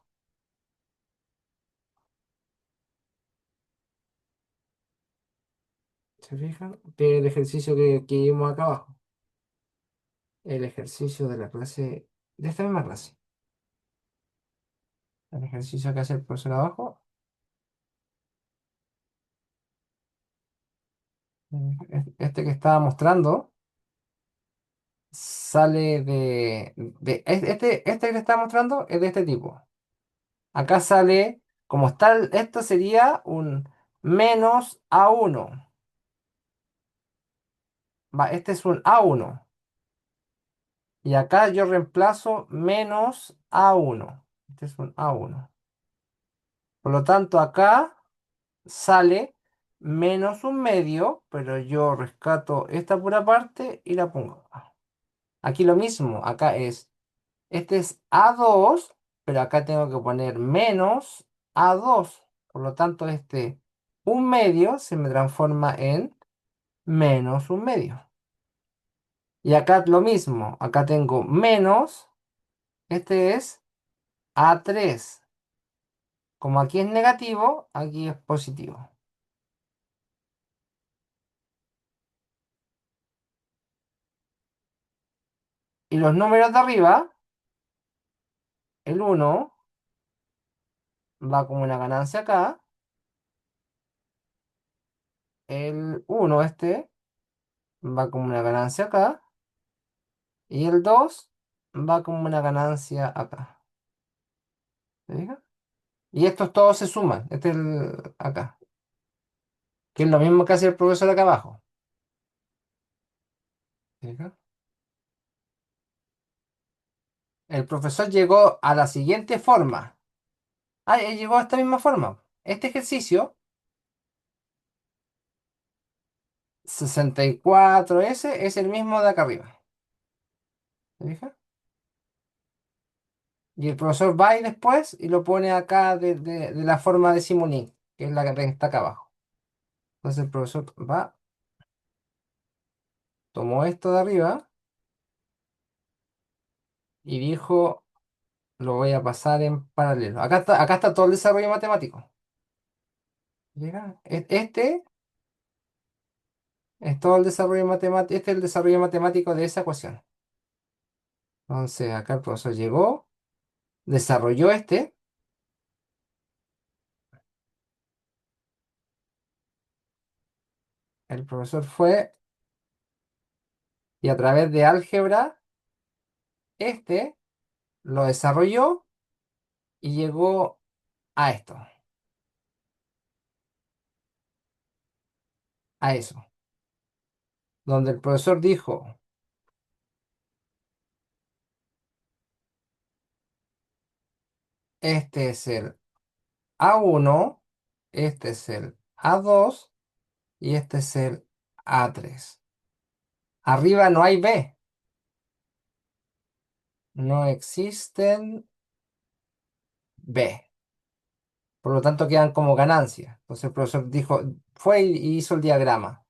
[SPEAKER 1] ¿Se fijan? El ejercicio que vimos acá abajo. El ejercicio de la clase, de esta misma clase. El ejercicio que hace el profesor abajo. Este que estaba mostrando sale este que le estaba mostrando es de este tipo. Acá sale, como está, esto sería un menos A1. Este es un A1. Y acá yo reemplazo menos A1. Este es un A1. Por lo tanto, acá sale menos un medio, pero yo rescato esta pura parte y la pongo acá. Aquí lo mismo, acá este es A2, pero acá tengo que poner menos A2. Por lo tanto, este un medio se me transforma en menos un medio. Y acá lo mismo, acá tengo menos, este es A3. Como aquí es negativo, aquí es positivo. Y los números de arriba, el uno va como una ganancia acá, el uno este va como una ganancia acá, y el 2 va como una ganancia acá. ¿Se fija? Y estos todos se suman, este es el acá, que es lo mismo que hace el profesor acá abajo. ¿Se fija? El profesor llegó a la siguiente forma. Ah, llegó a esta misma forma. Este ejercicio, 64S, es el mismo de acá arriba. ¿Se fija? Y el profesor va y después y lo pone acá de la forma de Simonín, que es la que está acá abajo. Entonces el profesor va, tomó esto de arriba y dijo, lo voy a pasar en paralelo. Acá está todo el desarrollo matemático. ¿Llega? Este es todo el desarrollo matemático, este es el desarrollo matemático de esa ecuación. Entonces acá el profesor llegó, desarrolló este, el profesor fue y a través de álgebra, este lo desarrolló y llegó a esto, a eso, donde el profesor dijo, este es el A1, este es el A2 y este es el A3. Arriba no hay B, no existen B, por lo tanto quedan como ganancias. Entonces el profesor dijo, fue y hizo el diagrama,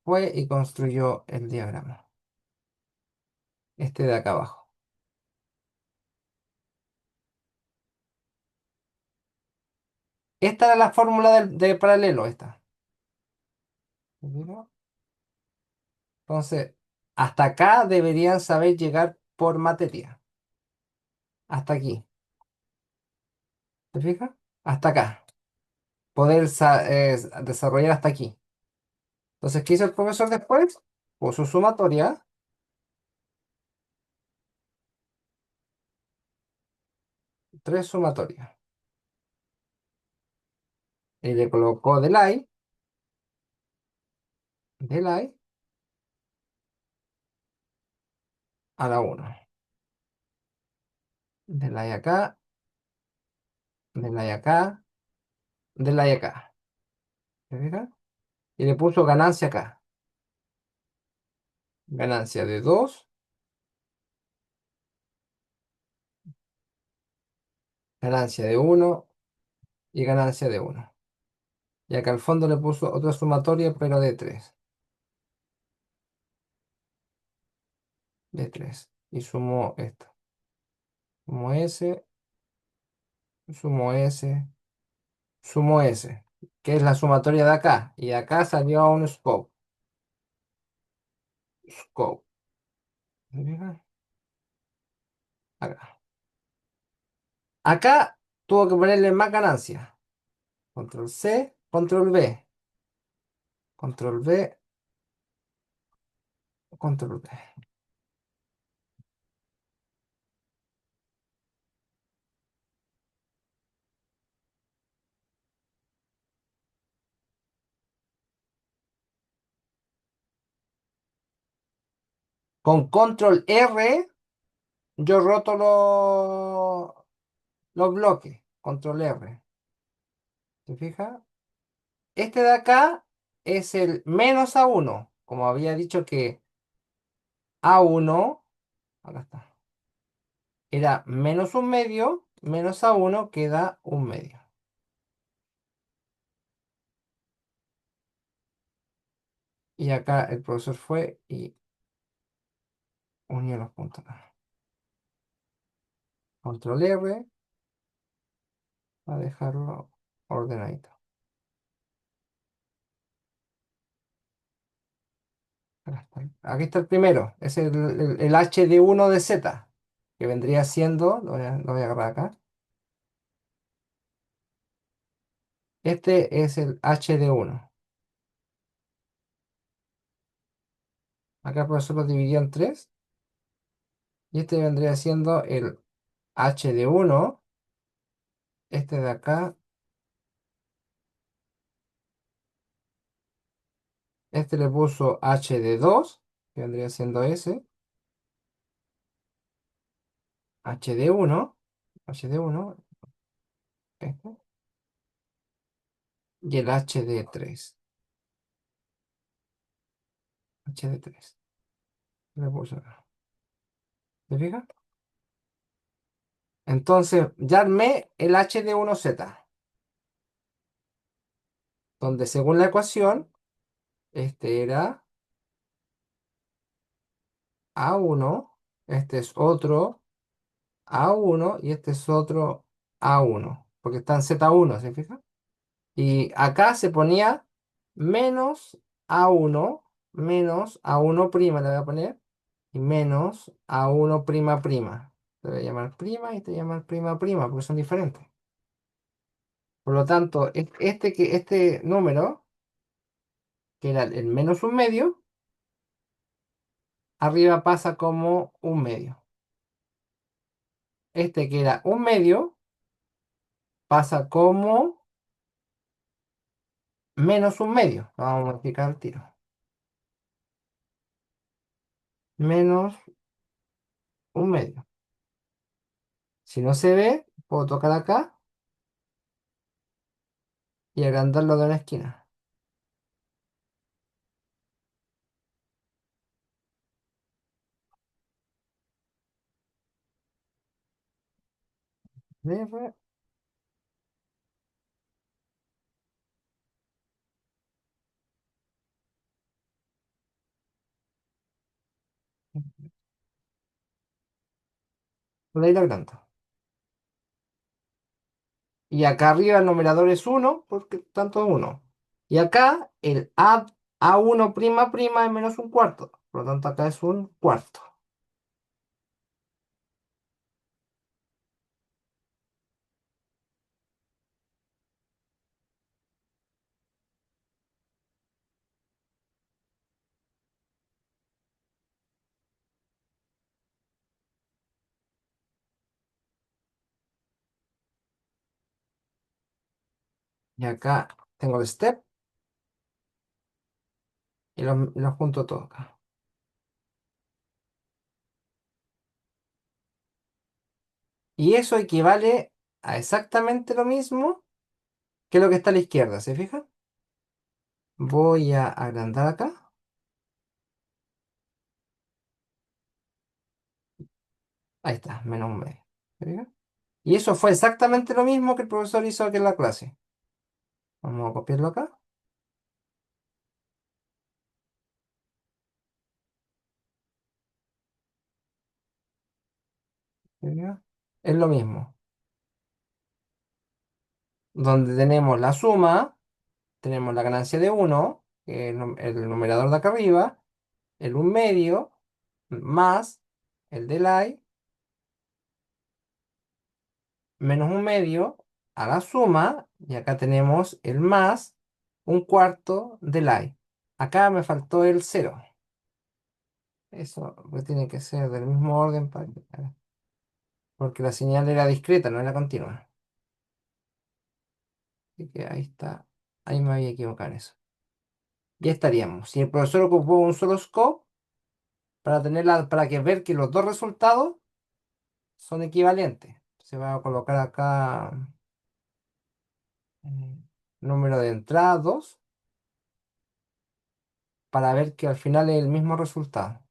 [SPEAKER 1] fue y construyó el diagrama, este de acá abajo. Esta era la fórmula de paralelo, esta. ¿Vieron? Entonces, hasta acá deberían saber llegar por materia. Hasta aquí. ¿Te fijas? Hasta acá. Poder desarrollar hasta aquí. Entonces, ¿qué hizo el profesor después? Puso sumatoria tres sumatorias. Y le colocó del i a la 1. Del i acá, del i acá, del i acá. ¿Se fija? Y le puso ganancia acá. Ganancia de 2, ganancia de 1 y ganancia de 1. Y acá al fondo le puso otra sumatoria, pero de tres. Y sumo esto. Sumo S, sumo S, sumo S, que es la sumatoria de acá. Y acá salió un scope. Scope. ¿Se fija? Acá. Acá tuvo que ponerle más ganancia. Control C, control V. Control V, control V. Con control R, yo roto los bloques. Control R. ¿Se fija? Este de acá es el menos A1. Como había dicho que A1, acá está, era menos un medio, menos A1 queda un medio. Y acá el profesor fue y unió los puntos acá. Control R para dejarlo ordenadito. Aquí está el primero, es el HD1 de Z, que vendría siendo, lo voy a agarrar acá. Este es el HD1. Acá el profesor lo dividió en tres. Y este vendría siendo el HD1. Este de acá. Este le puso HD2, que vendría siendo ese. HD1. HD1. Este. Y el HD3. HD3. Le puso acá. ¿Se fija? Entonces, ya armé el HD1Z, donde según la ecuación, este era A1, este es otro A1 y este es otro A1, porque está en Z1, ¿se fija? Y acá se ponía menos menos A1 prima, le voy a poner, y menos A1 prima prima. Te voy a llamar prima y te voy a llamar prima prima, porque son diferentes. Por lo tanto, este número, que era el menos un medio, arriba pasa como un medio. Este que era un medio, pasa como menos un medio. Lo vamos a modificar el tiro. Menos un medio. Si no se ve, puedo tocar acá y agrandarlo de una esquina. R, por ahí lo agrando. Y acá arriba el numerador es 1, porque tanto es 1. Y acá el A1 prima prima es menos un cuarto. Por lo tanto, acá es un cuarto. Y acá tengo el step y los junto todo acá. Y eso equivale a exactamente lo mismo que lo que está a la izquierda, ¿se fijan? Voy a agrandar acá. Ahí está, menos un medio. ¿Se fijan? Y eso fue exactamente lo mismo que el profesor hizo aquí en la clase. Vamos a copiarlo acá. ¿Se fijan? Es lo mismo. Donde tenemos la suma, tenemos la ganancia de uno, que es el numerador de acá arriba, el un medio, más el del i, menos un medio, a la suma, y acá tenemos el más un cuarto del i. Acá me faltó el cero. Eso pues, tiene que ser del mismo orden porque la señal era discreta, no era continua. Así que ahí está. Ahí me había equivocado en eso. Ya estaríamos. Si el profesor ocupó un solo scope para que ver que los dos resultados son equivalentes. Se va a colocar acá eh, número de entradas para ver que al final es el mismo resultado.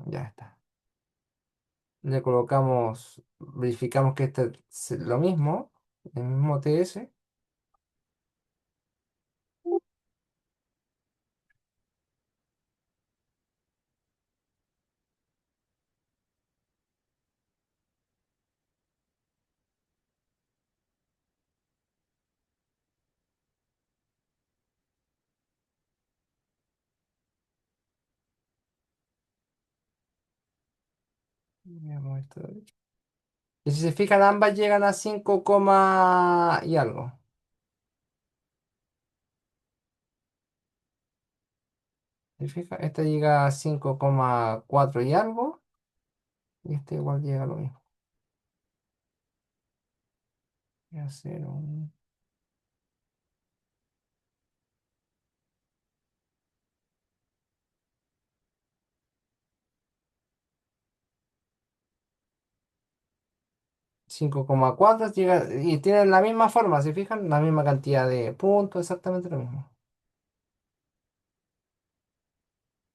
[SPEAKER 1] Ya está. Le colocamos, verificamos que este es lo mismo, el mismo TS. Veamos esto de hecho. Y si se fijan, ambas llegan a 5, y algo. ¿Se fija? Esta llega a 5,4 y algo. Y este igual llega a lo mismo. Voy a hacer un 5,4 llega, y tienen la misma forma, ¿se fijan? La misma cantidad de puntos, exactamente lo mismo.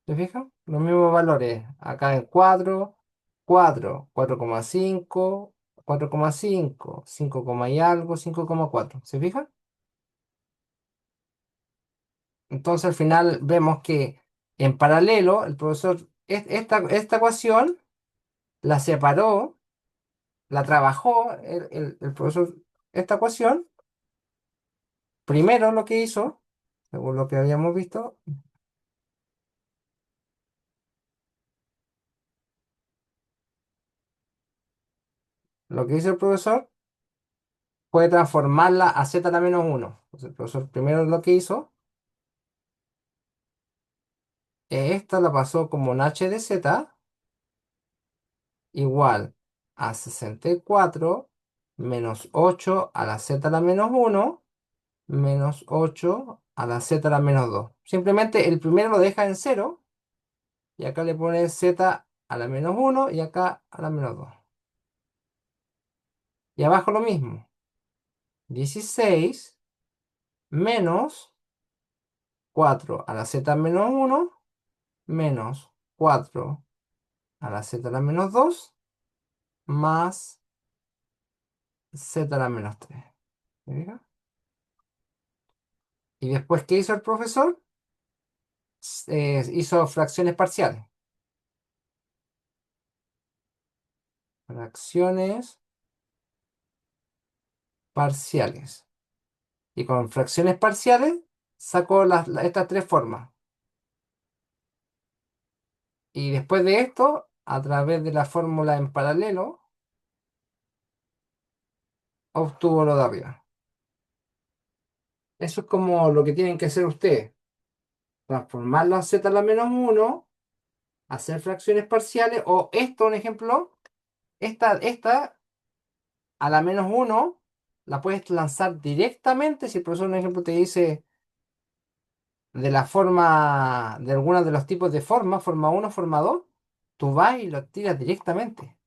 [SPEAKER 1] ¿Se fijan? Los mismos valores. Acá en 4, 4, 4,5, 4,5, 5, y algo, 5,4. ¿Se fijan? Entonces al final vemos que en paralelo el profesor esta ecuación la separó, la trabajó el profesor, esta ecuación. Primero lo que hizo, según lo que habíamos visto, lo que hizo el profesor fue transformarla a z a la menos uno. Entonces el profesor primero lo que hizo, esta la pasó como un h de z igual a 64 menos 8 a la z a la menos uno menos 8 a la z a la menos dos. Simplemente el primero lo deja en cero y acá le pone z a la menos uno y acá a la menos dos. Y abajo lo mismo. 16 menos 4 a la z menos uno menos 4 a la z a la menos 2 más z a la menos 3. ¿Se fija? Y después, ¿qué hizo el profesor? Hizo fracciones parciales. Fracciones parciales. Y con fracciones parciales sacó estas tres formas. Y después de esto, a través de la fórmula en paralelo, obtuvo lo de arriba. Eso es como lo que tienen que hacer ustedes. Transformarlo a z a la menos uno, hacer fracciones parciales, o esto, un ejemplo, esta a la -1 la puedes lanzar directamente. Si el profesor, por ejemplo, te dice de la forma, de algunos de los tipos de forma, forma 1, forma 2, tú vas y lo tiras directamente.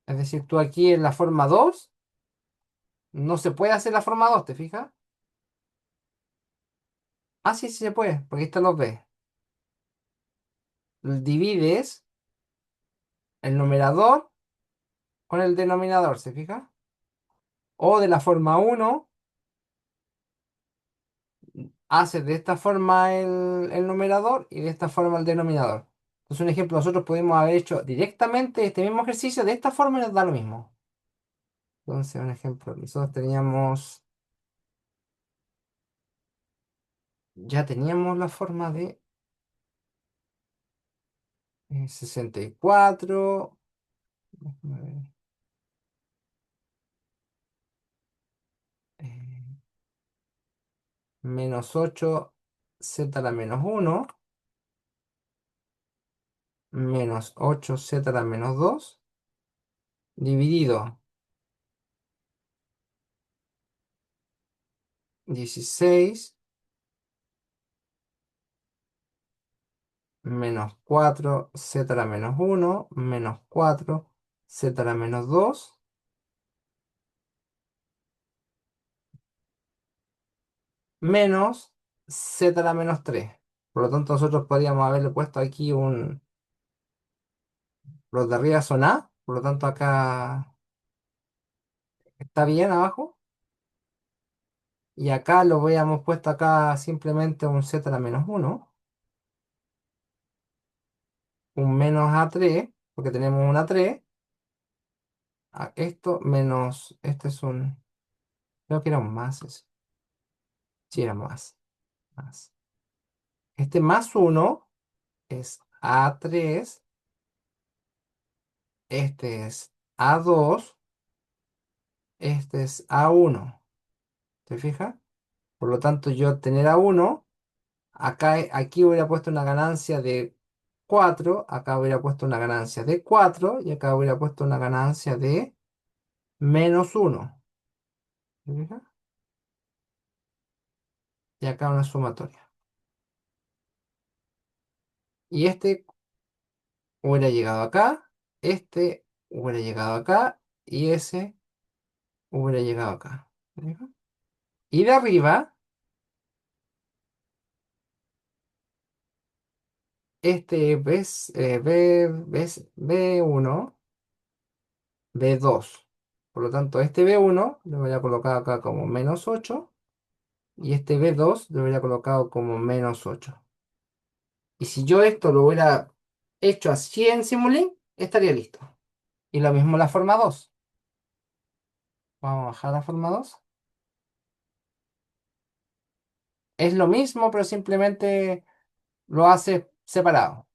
[SPEAKER 1] Es decir, tú aquí en la forma 2 no se puede hacer la forma 2, ¿te fijas? Ah, sí, sí se puede, porque ahí están los B. Divides el numerador con el denominador, ¿se fija? O de la forma 1 haces de esta forma el numerador y de esta forma el denominador. Entonces, un ejemplo, nosotros podemos haber hecho directamente este mismo ejercicio de esta forma y nos da lo mismo. Entonces, un ejemplo, nosotros ya teníamos la forma de 64, déjame ver, eh, -8 z a la -1, -8 z a la -2, dividido 16 -4 z a la -1, -4 z a la -2, menos z a la -3. Por lo tanto, nosotros podríamos haberle puesto aquí los de arriba son A, por lo tanto acá está bien abajo. Y acá lo habíamos puesto acá simplemente un z a la -1, un -A3, porque tenemos un A3. Esto menos, este es un, creo que era un más ese. Sí, era más. Este +1 es A3, este es A2, este es A1. ¿Te fijas? Por lo tanto, yo tener A1, acá, aquí hubiera puesto una ganancia de 4, acá hubiera puesto una ganancia de 4 y acá hubiera puesto una ganancia de -1. ¿Te fijas? Y acá una sumatoria. Y este hubiera llegado acá, este hubiera llegado acá y ese hubiera llegado acá. ¿Te fijas? Y de arriba, este ves, B1, B2. Por lo tanto, este B1 lo voy a colocar acá como -8 y este B2 lo hubiera colocado como -8. Y si yo esto lo hubiera hecho así en Simulink, estaría listo. Y lo mismo la forma 2. Vamos a bajar la forma 2. Es lo mismo, pero simplemente lo hace separado.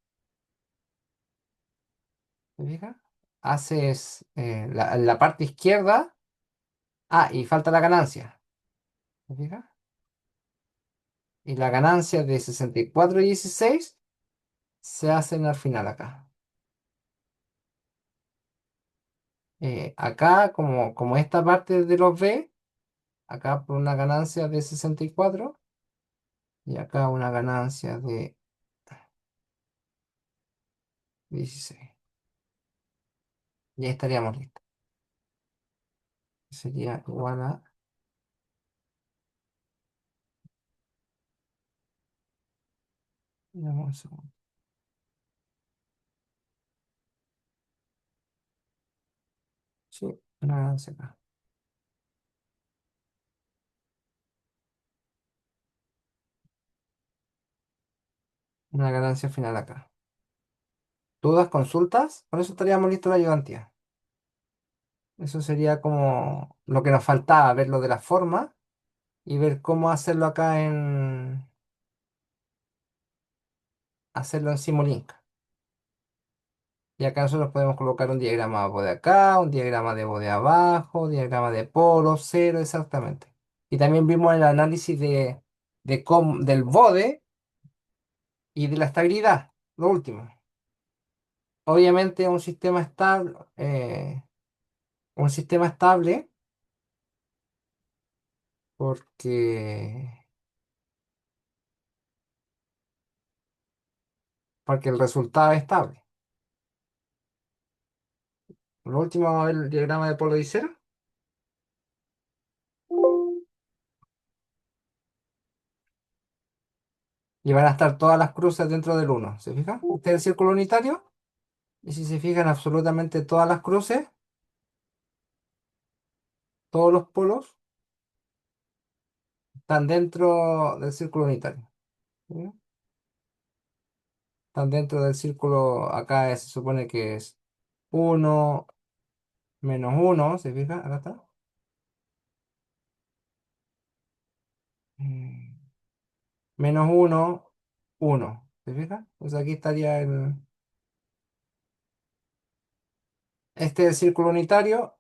[SPEAKER 1] ¿Te fijas? Haces la parte izquierda. Ah, y falta la ganancia. ¿Te fijas? Y la ganancia de 64 y 16 se hacen al final acá. Acá, como esta parte de los B, acá por una ganancia de 64 y acá una ganancia de 16. Ya estaríamos listos. Sería igual a, dame un segundo. Sí, una ganancia acá. Una ganancia final acá. ¿Dudas, consultas? Con eso estaríamos listos la ayudantía. Eso sería como lo que nos faltaba, ver lo de la forma y ver cómo hacerlo en Simulink. Y acá nosotros podemos colocar un diagrama de bode acá, un diagrama de bode abajo, diagrama de polo, cero, exactamente. Y también vimos el análisis del bode y de la estabilidad, lo último. Obviamente un sistema estable, un sistema estable porque, porque el resultado es estable. Lo último, vamos a ver el diagrama de polo y cero. Y van a estar todas las cruces dentro del uno. ¿Se fijan? Este es el círculo unitario. Y si se fijan, absolutamente todas las cruces, todos los polos, están dentro del círculo unitario. ¿Sí? Están dentro del círculo, acá se supone que es uno menos uno. ¿Se fijan? Acá está. Mm, Menos uno, uno. ¿Se fijan? Pues aquí estaría el... Este es el círculo unitario,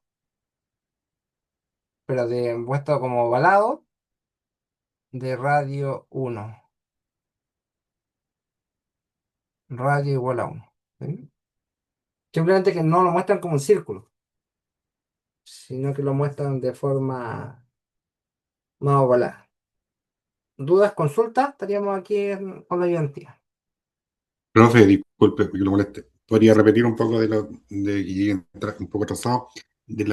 [SPEAKER 1] pero de puesto como ovalado, de radio uno. Radio igual a uno. ¿Sí? Simplemente que no lo muestran como un círculo, sino que lo muestran de forma más ovalada. ¿Dudas, consultas? Estaríamos aquí con la ayudantía.
[SPEAKER 4] Profe, disculpe que lo moleste. ¿Podría repetir un poco de que llegué un poco atrasado de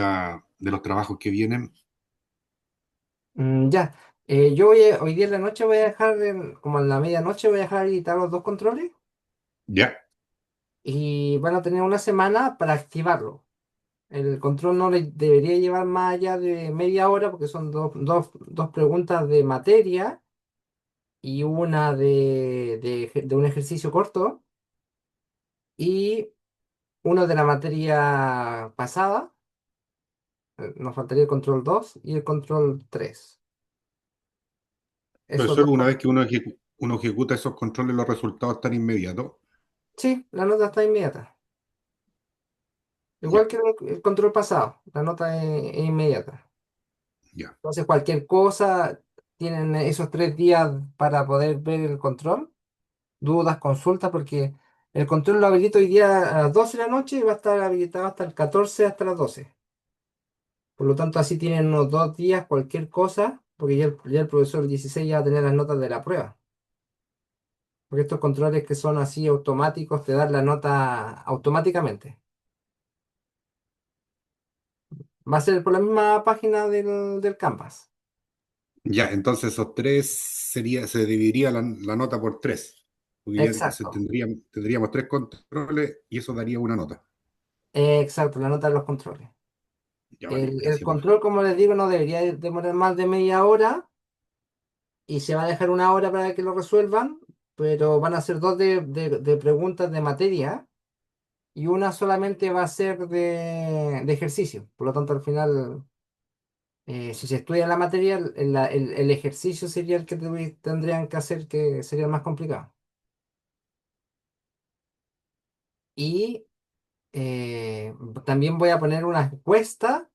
[SPEAKER 4] los trabajos que vienen?
[SPEAKER 1] Ya. Hoy día en la noche voy a dejar, como en la medianoche, voy a dejar habilitar los dos controles
[SPEAKER 4] Ya,
[SPEAKER 1] y van a tener una semana para activarlo. El control no le debería llevar más allá de media hora porque son dos preguntas de materia y una de un ejercicio corto y uno de la materia pasada. Nos faltaría el control 2 y el control 3. Esos
[SPEAKER 4] profesor,
[SPEAKER 1] dos.
[SPEAKER 4] una vez que uno ejecuta esos controles, los resultados están inmediatos.
[SPEAKER 1] Sí, la nota está inmediata.
[SPEAKER 4] Ya,
[SPEAKER 1] Igual que el control pasado, la nota es inmediata.
[SPEAKER 4] ya,
[SPEAKER 1] Entonces, cualquier cosa, tienen esos 3 días para poder ver el control, dudas, consultas, porque el control lo habilito hoy día a las 12 de la noche y va a estar habilitado hasta el 14 hasta las 12. Por lo tanto, así tienen unos 2 días, cualquier cosa, porque ya el profesor el 16 ya va a tener las notas de la prueba. Porque estos controles que son así automáticos te dan la nota automáticamente. Va a ser por la misma página del Canvas.
[SPEAKER 4] ya. Entonces esos tres se dividiría la nota por tres. Porque ya
[SPEAKER 1] Exacto.
[SPEAKER 4] tendríamos tres controles y eso daría una nota.
[SPEAKER 1] Exacto, la nota de los controles.
[SPEAKER 4] Ya, vale,
[SPEAKER 1] El
[SPEAKER 4] gracias, profe.
[SPEAKER 1] control, como les digo, no debería demorar más de media hora y se va a dejar una hora para que lo resuelvan, pero van a ser dos de preguntas de materia y una solamente va a ser de ejercicio. Por lo tanto, al final, si se estudia la materia, el ejercicio sería el que tendrían que hacer, que sería el más complicado. Y eh, también voy a poner una encuesta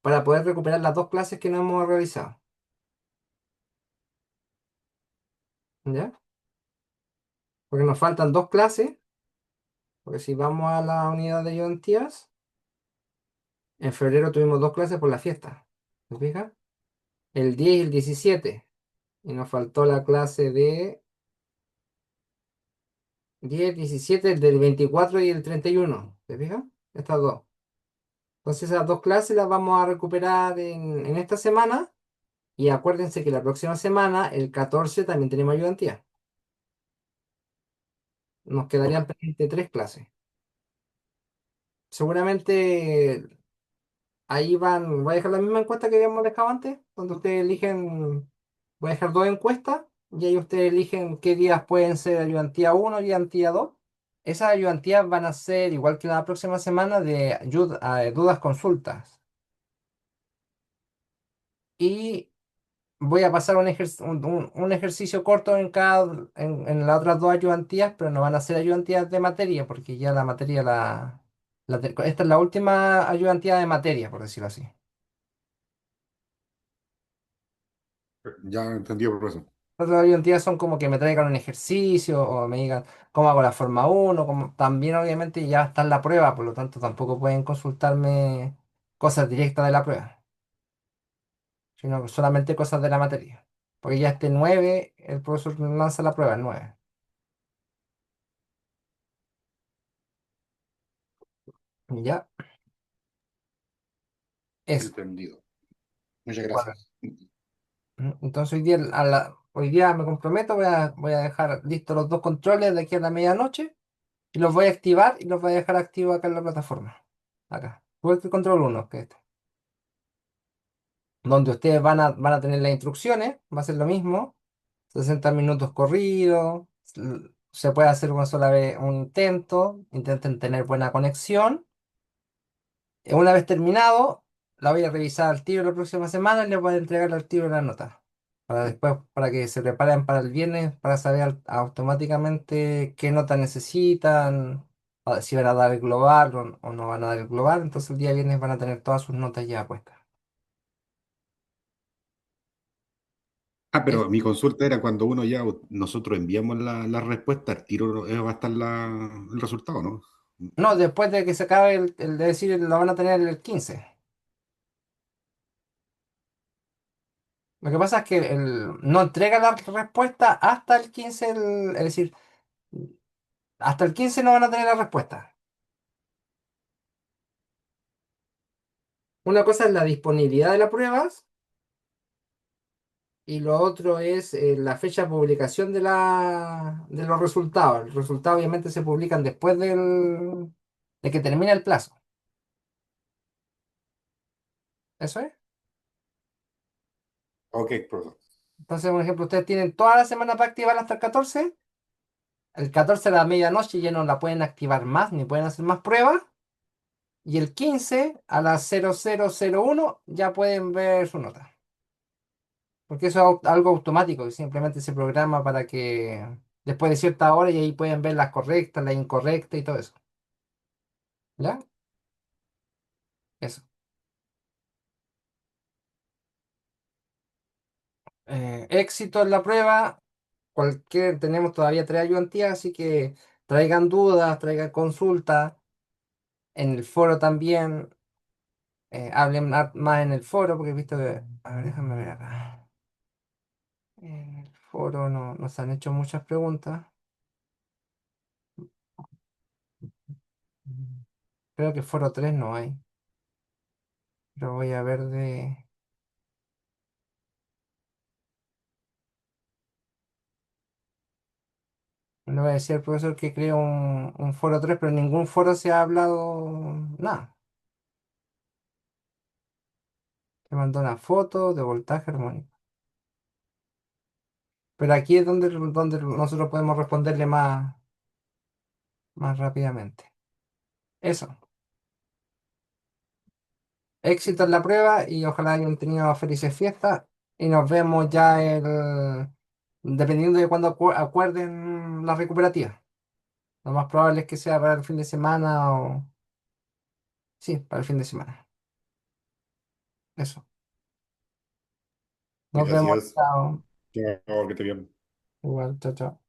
[SPEAKER 1] para poder recuperar las dos clases que no hemos realizado. ¿Ya? Porque nos faltan dos clases, porque si vamos a la unidad de ayudantías, en febrero tuvimos dos clases por la fiesta. ¿Se fija? El 10 y el 17. Y nos faltó la clase de 10, 17, el del 24 y el 31. ¿Se fija? Estas dos. Entonces esas dos clases las vamos a recuperar en esta semana. Y acuérdense que la próxima semana, el 14, también tenemos ayudantía. Nos
[SPEAKER 4] Ok.
[SPEAKER 1] quedarían pendientes tres clases. Seguramente ahí voy a dejar la misma encuesta que habíamos dejado antes, donde ustedes eligen, voy a dejar dos encuestas y ahí ustedes eligen qué días pueden ser ayudantía uno y ayudantía 2. Esas ayudantías van a ser, igual que la próxima semana, de dudas, consultas. Y voy a pasar un ejercicio corto en las otras dos ayudantías, pero no van a ser ayudantías de materia, porque ya la materia esta es la última ayudantía de materia, por decirlo así.
[SPEAKER 4] Ya entendido, profesor.
[SPEAKER 1] Otras ayudantías son como que me traigan un ejercicio o me digan cómo hago la forma uno, como también obviamente ya está en la prueba, por lo tanto tampoco pueden consultarme cosas directas de la prueba, sino solamente cosas de la materia. Porque ya este 9 el profesor lanza la prueba, el 9. Ya, eso.
[SPEAKER 4] Entendido. Muchas
[SPEAKER 1] Bueno,
[SPEAKER 4] gracias.
[SPEAKER 1] entonces hoy día me comprometo, voy a dejar listos los dos controles de aquí a la medianoche y los voy a activar y los voy a dejar activos acá en la plataforma. Acá. Igual que el control uno que es este. Donde ustedes van a tener las instrucciones, va a ser lo mismo, 60 minutos corridos, se puede hacer una sola vez un intento, intenten tener buena conexión. Una vez terminado, la voy a revisar al tiro la próxima semana y les voy a entregar al tiro la nota. Para después, para que se preparen para el viernes, para saber automáticamente qué nota necesitan, si van a dar el global o no van a dar el global. Entonces el día viernes van a tener todas sus notas ya puestas.
[SPEAKER 4] Ah,
[SPEAKER 1] Es-
[SPEAKER 4] pero mi consulta era cuando uno ya, nosotros enviamos la respuesta, al tiro va a estar el resultado, ¿no?
[SPEAKER 1] no, después de que se acabe el de decir, lo van a tener el 15. Lo que pasa es que no entrega la respuesta hasta el 15, es decir, hasta el 15 no van a tener la respuesta. Una cosa es la disponibilidad de las pruebas y lo otro es la fecha de publicación de los resultados. Los resultados obviamente se publican después de que termine el plazo. ¿Eso es?
[SPEAKER 4] Ok, profesor.
[SPEAKER 1] Entonces, por ejemplo, ustedes tienen toda la semana para activar hasta el 14. El 14 a la medianoche ya no la pueden activar más ni pueden hacer más pruebas. Y el 15 a las 0001 ya pueden ver su nota. Porque eso es algo automático que simplemente se programa para que después de cierta hora y ahí pueden ver las correctas, las incorrectas y todo eso. ¿Ya? Eso. Éxito en la prueba. Tenemos todavía 3 ayudantías, así que traigan dudas, traigan consultas. En el foro también. Hablen más en el foro, porque he visto que. A ver, déjame ver acá. En el foro no, nos han hecho muchas preguntas. Creo que foro 3 no hay. Pero voy a ver de. Le voy a decir al profesor que cree un foro 3 pero en ningún foro se ha hablado nada. Te mandó una foto de voltaje armónico. Pero aquí es donde nosotros podemos responderle más rápidamente. Eso. Éxito en la prueba y ojalá hayan tenido felices fiestas. Y nos vemos ya dependiendo de cuándo acuerden la recuperativa. Lo más probable es que sea para el fin de semana o. Sí, para el fin de semana. Eso. Nos vemos.
[SPEAKER 4] Gracias.
[SPEAKER 1] Chao.
[SPEAKER 4] Chao, que te bien.
[SPEAKER 1] Igual, chao, chao.